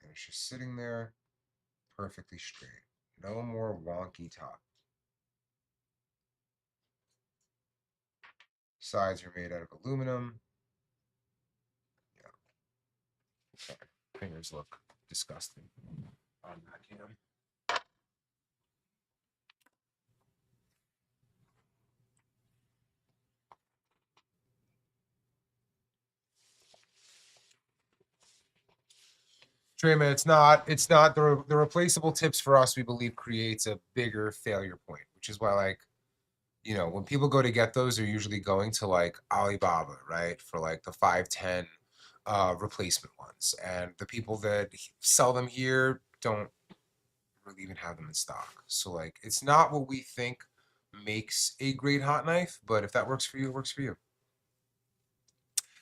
And it's just sitting there, perfectly straight. No more wonky top. Sides are made out of aluminum. Yeah. Sorry, fingers look disgusting on that cam. Trayman, it's not the replaceable tips for us, we believe, creates a bigger failure point, which is why when people go to get those, they're usually going to like Alibaba, right? For like the 510 replacement ones. And the people that sell them here don't really even have them in stock. So like it's not what we think makes a great hot knife, but if that works for you, it works for you.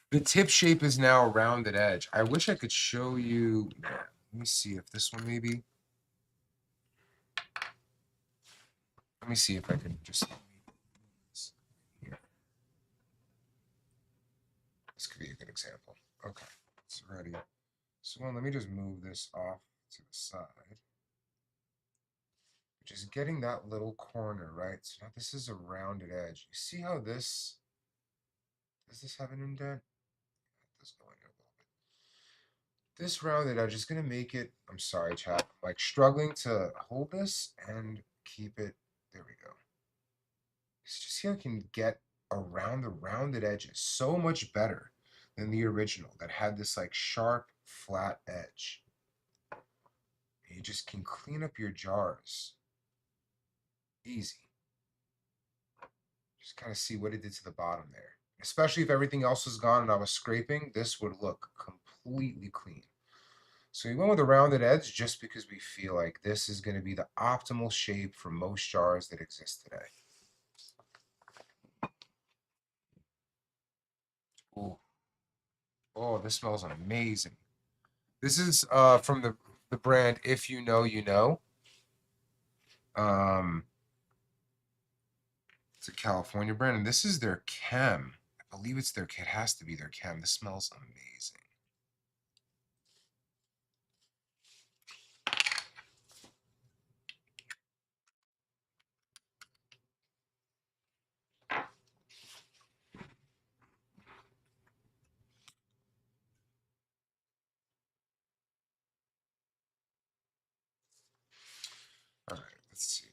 The tip shape is now a rounded edge. I wish I could show you. Let me see if this one maybe. Let me see if I can just. Here. This could be a good example. Okay, it's ready. So let me just move this off to the side. Just getting that little corner, right? So now this is a rounded edge. You see how does this have an indent? Let's go in here a little bit. This rounded edge is going to make it, I'm sorry, chat, I'm like struggling to hold this and keep it. There we go. Just see how I can get around the rounded edges so much better than the original that had this like sharp flat edge. You just can clean up your jars. Easy. Just kind of see what it did to the bottom there. Especially if everything else was gone and I was scraping, this would look completely clean. So we went with a rounded edge just because we feel like this is going to be the optimal shape for most jars that exist today. Ooh. Oh, this smells amazing. This is from the brand If You Know, You Know. It's a California brand, and this is their chem. I believe it's their, it has to be their chem. This smells amazing. All right, let's see.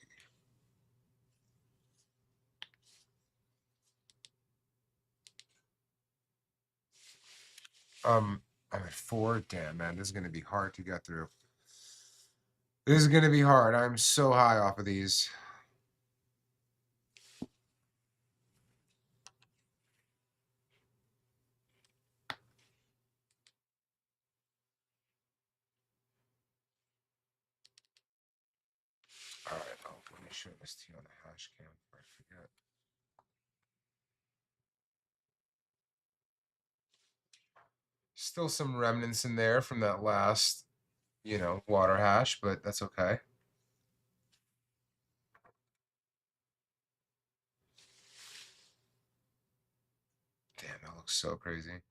I'm at 4. Damn, man, this is gonna be hard to get through. This is gonna be hard. I'm so high off of these. All right, let me show this to you on the hash cam before I forget. Still some remnants in there from that last, you know, water hash, but that's okay. Damn, that looks so crazy.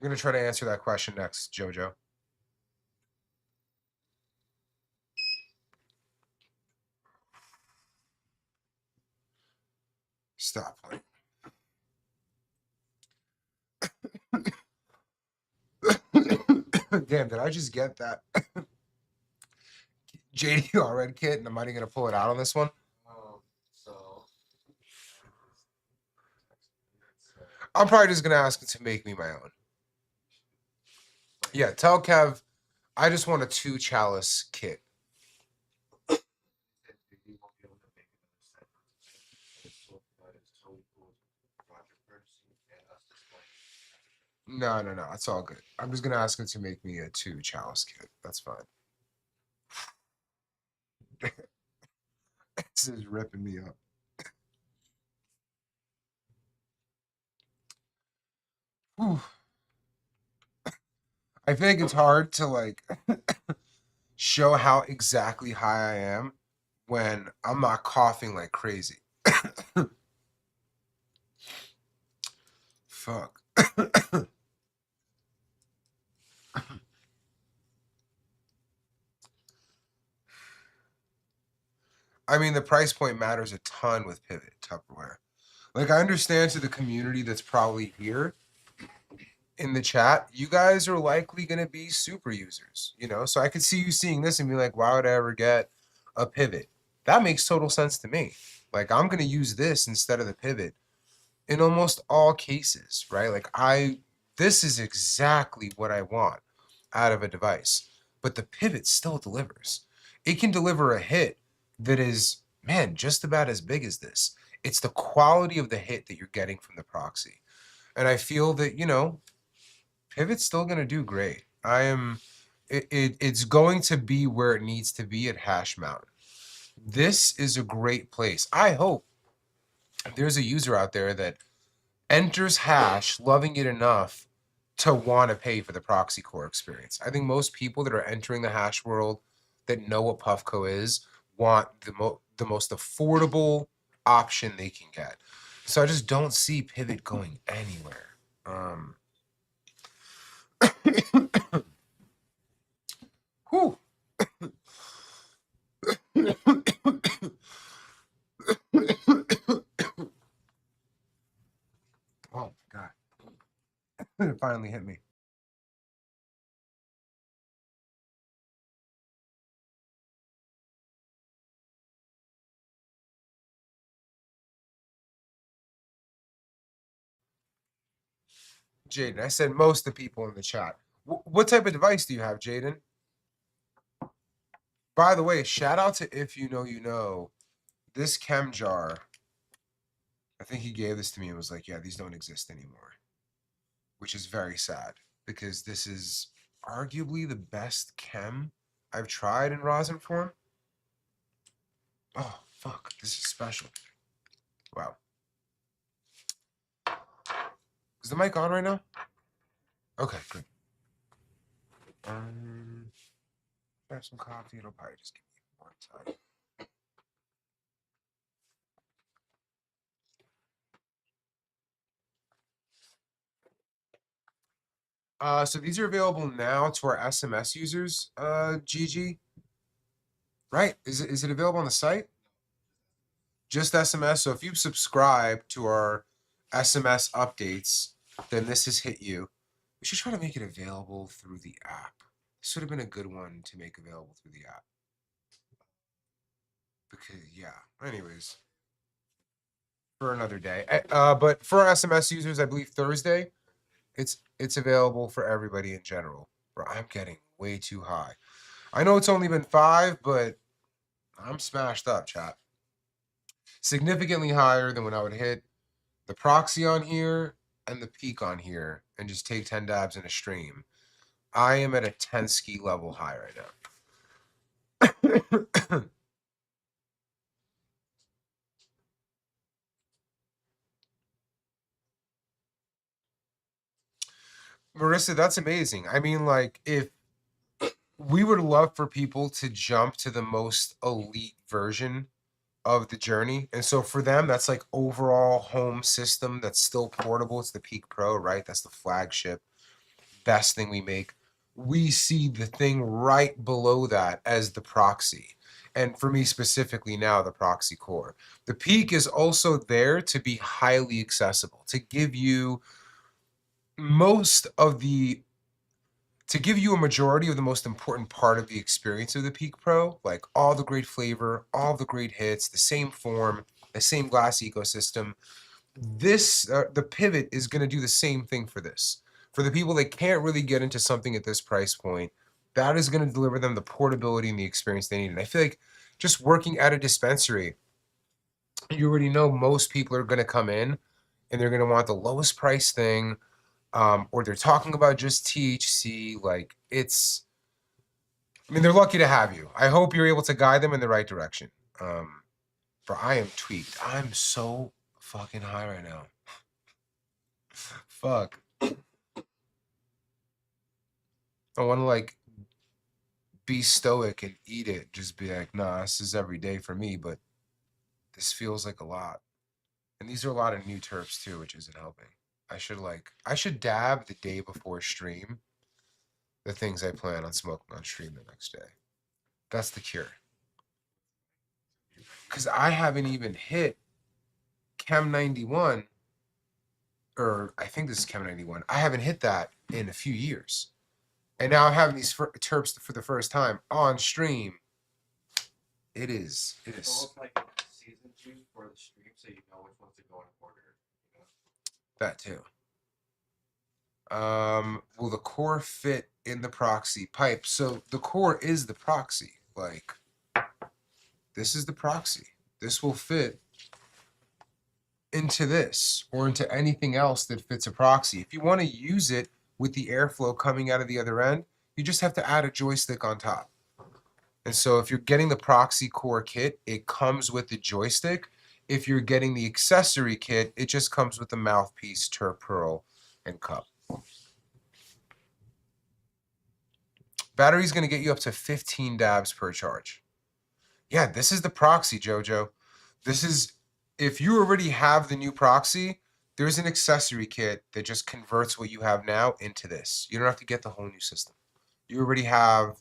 I'm gonna try to answer that question next, Jojo. Stop playing. Damn, did I just get that JDR red kit and I'm not even gonna pull it out on this one? I'm probably just gonna ask him to make me my own. Yeah, tell Kev I just want a 2 chalice kit. No, it's all good. I'm just gonna ask him to make me a 2 chalice kit. That's fine. This is ripping me up. Whew. I think it's hard to like show how exactly high I am when I'm not coughing like crazy. Fuck. I mean, the price point matters a ton with Pivot Tupperware. Like, I understand to the community that's probably here in the chat, you guys are likely going to be super users, you know? So I could see you seeing this and be like, why would I ever get a Pivot? That makes total sense to me. Like, I'm going to use this instead of the Pivot in almost all cases, right? Like, this is exactly what I want out of a device. But the Pivot still delivers. It can deliver a hit that is, man, just about as big as this. It's the quality of the hit that you're getting from the proxy. And I feel that, you know, Pivot's still going to do great. It's going to be where it needs to be at Hash Mountain. This is a great place. I hope there's a user out there that enters Hash loving it enough to want to pay for the proxy core experience. I think most people that are entering the Hash world that know what Puffco is want the most affordable option they can get. So I just don't see Pivot going anywhere. Whew. Oh, God. It finally hit me. Jaden. I said most of the people in the chat. What type of device do you have, Jaden? By the way, shout out to If You Know You Know. This chem jar, I think he gave this to me and was like, yeah, these don't exist anymore. Which is very sad because this is arguably the best chem I've tried in rosin form. Oh, fuck. This is special. Wow. Is the mic on right now? Okay, good. Have some coffee. It'll probably just give me more time. So these are available now to our SMS users, GG. Right? Is it available on the site? Just SMS. So if you subscribe to our SMS updates, then this has hit you. We should try to make it available through the app. This would have been a good one to make available through the app. Because, yeah. Anyways. For another day. But for our SMS users, I believe Thursday, it's available for everybody in general. Bro, I'm getting way too high. I know it's only been 5, but I'm smashed up, chat. Significantly higher than when I would hit the proxy on here and the peak on here and just take 10 dabs in a stream. I am at a 10 ski level high right now. Marissa, that's amazing. I mean, like, if we would love for people to jump to the most elite version of the journey. And so for them, that's like overall home system that's still portable. It's the Peak Pro, right? That's the flagship, best thing we make. We see the thing right below that as the proxy. And for me specifically now, the proxy core. The Peak is also there to be highly accessible, to give you a majority of the most important part of the experience of the Peak Pro, like all the great flavor, all the great hits, the same form, the same glass ecosystem. This, the Pivot is going to do the same thing for this. For the people that can't really get into something at this price point, that is going to deliver them the portability and the experience they need. And I feel like just working at a dispensary, you already know most people are going to come in and they're going to want the lowest price thing. Or they're talking about just THC, like they're lucky to have you. I hope you're able to guide them in the right direction. For I am tweaked. I'm so fucking high right now. Fuck. I want to like be stoic and eat it. Just be like, nah, this is every day for me, but this feels like a lot. And these are a lot of new terps too, which isn't helping. I should dab the day before stream the things I plan on smoking on stream the next day. That's the cure. Because I haven't even hit Chem 91, or I think this is Chem 91. I haven't hit that in a few years. And now I'm having these terps for the first time on stream. It is. It's almost like season 2 for the stream, so you know which ones to go in order. That too. Will the core fit in the proxy pipe? So the core is the proxy. Like, this is the proxy. This will fit into this or into anything else that fits a proxy. If you want to use it with the airflow coming out of the other end, you just have to add a joystick on top. And so if you're getting the proxy core kit, it comes with the joystick. If you're getting the accessory kit, it just comes with the mouthpiece, terp pearl, and cup. Battery's going to get you up to 15 dabs per charge. Yeah, this is the proxy, Jojo. This is, if you already have the new proxy, there's an accessory kit that just converts what you have now into this. You don't have to get the whole new system. You already have,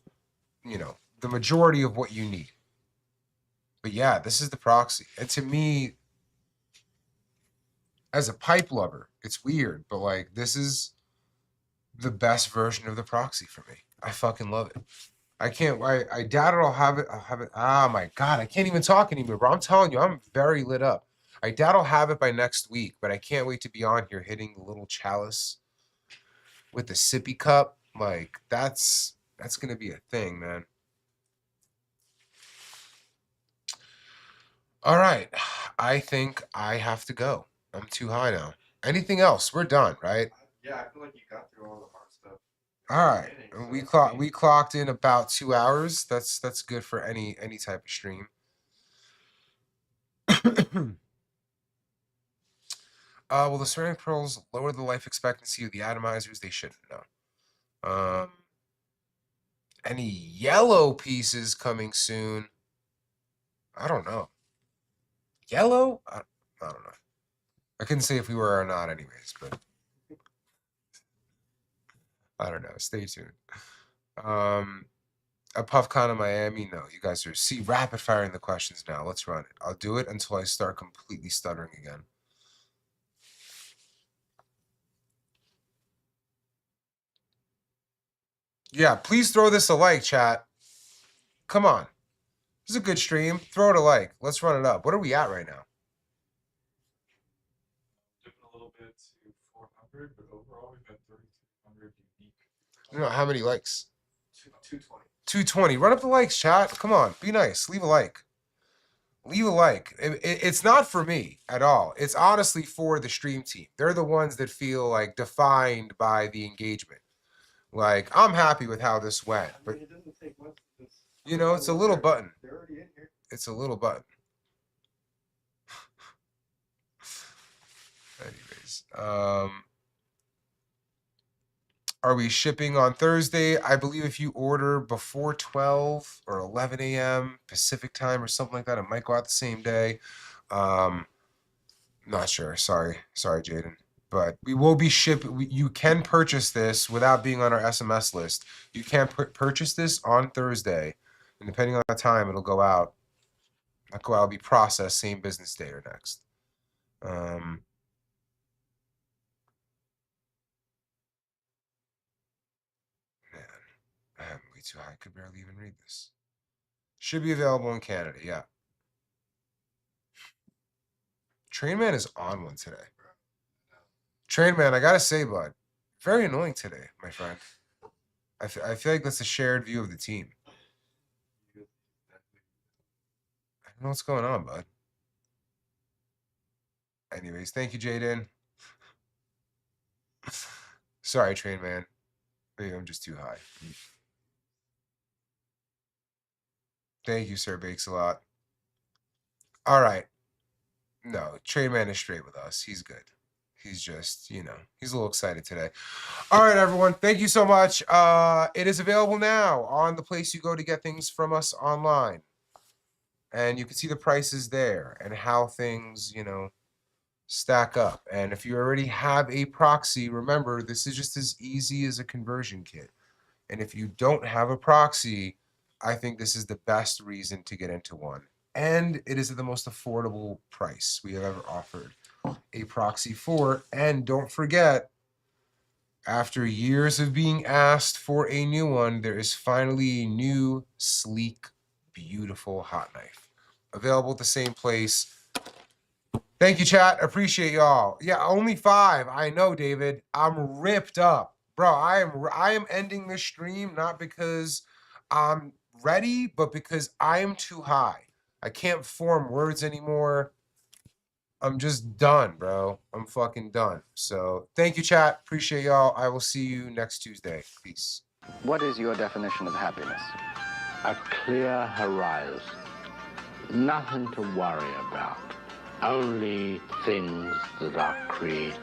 the majority of what you need. But yeah, this is the proxy. And to me, as a pipe lover, it's weird, but like, this is the best version of the proxy for me. I fucking love it. I doubt I'll have it. Oh my God, I can't even talk anymore, bro. I'm telling you, I'm very lit up. I doubt I'll have it by next week, but I can't wait to be on here hitting the little chalice with the sippy cup. Like that's gonna be a thing, man. All right. I think I have to go. I'm too high now. Anything else? We're done, right? Yeah, I feel like you got through all the hard stuff. All right. So We that's neat. we clocked in about 2 hours. That's good for any type of stream. Will the ceramic pearls lower the life expectancy of the atomizers? They shouldn't, no. Any yellow pieces coming soon? I don't know. Yellow? I don't know. I couldn't say if we were or not anyways, but I don't know. Stay tuned. A PuffCon in Miami? No, you guys are rapid firing the questions now. Let's run it. I'll do it until I start completely stuttering again. Yeah, please throw this a like, chat. Come on. This is a good stream. Throw it a like. Let's run it up. What are we at right now? Dipping a little bit to 400, but overall we've got 3,200 unique. No, how many likes? 220. 220. Run up the likes, chat. Come on. Be nice. Leave a like. Leave a like. It's not for me at all. It's honestly for the stream team. They're the ones that feel like defined by the engagement. Like, I'm happy with how this went, but it doesn't take much. you know, it's a little button. They're already in here. It's a little button. Anyways, are we shipping on Thursday? I believe if you order before 12 or 11 a.m. Pacific time or something like that, it might go out the same day. Not sure. Sorry, Jaden. But we will be shipping. You can purchase this without being on our SMS list. You can purchase this on Thursday, and depending on the time, it'll go out. It'll be processed same business day or next. Man, I'm way too high. I could barely even read this. Should be available in Canada. Yeah. Trainman is on one today. Trainman, I gotta say, bud, very annoying today, my friend. I feel like that's a shared view of the team. I don't know what's going on, bud. Anyways, thank you, Jaden. Sorry, Trainman. Maybe I'm just too high. Thank you, Sir Bakes a lot. All right. No, Trainman is straight with us. He's good. He's just, you know, he's a little excited today. All right, everyone. Thank you so much. It is available now on the place you go to get things from us online. And you can see the prices there and how things, you know, stack up. And if you already have a proxy, remember, this is just as easy as a conversion kit. And if you don't have a proxy, I think this is the best reason to get into one. And it is at the most affordable price we have ever offered a proxy for. And don't forget, after years of being asked for a new one, there is finally a new, sleek, beautiful hot knife available at the same place. Thank you, chat. Appreciate y'all. Yeah, only 5. I know, David. I'm ripped up. Bro, I am ending this stream not because I'm ready, but because I am too high. I can't form words anymore. I'm just done, bro. I'm fucking done. So thank you, chat. Appreciate y'all. I will see you next Tuesday. Peace. What is your definition of happiness? A clear horizon. Nothing to worry about. Only things that are creative.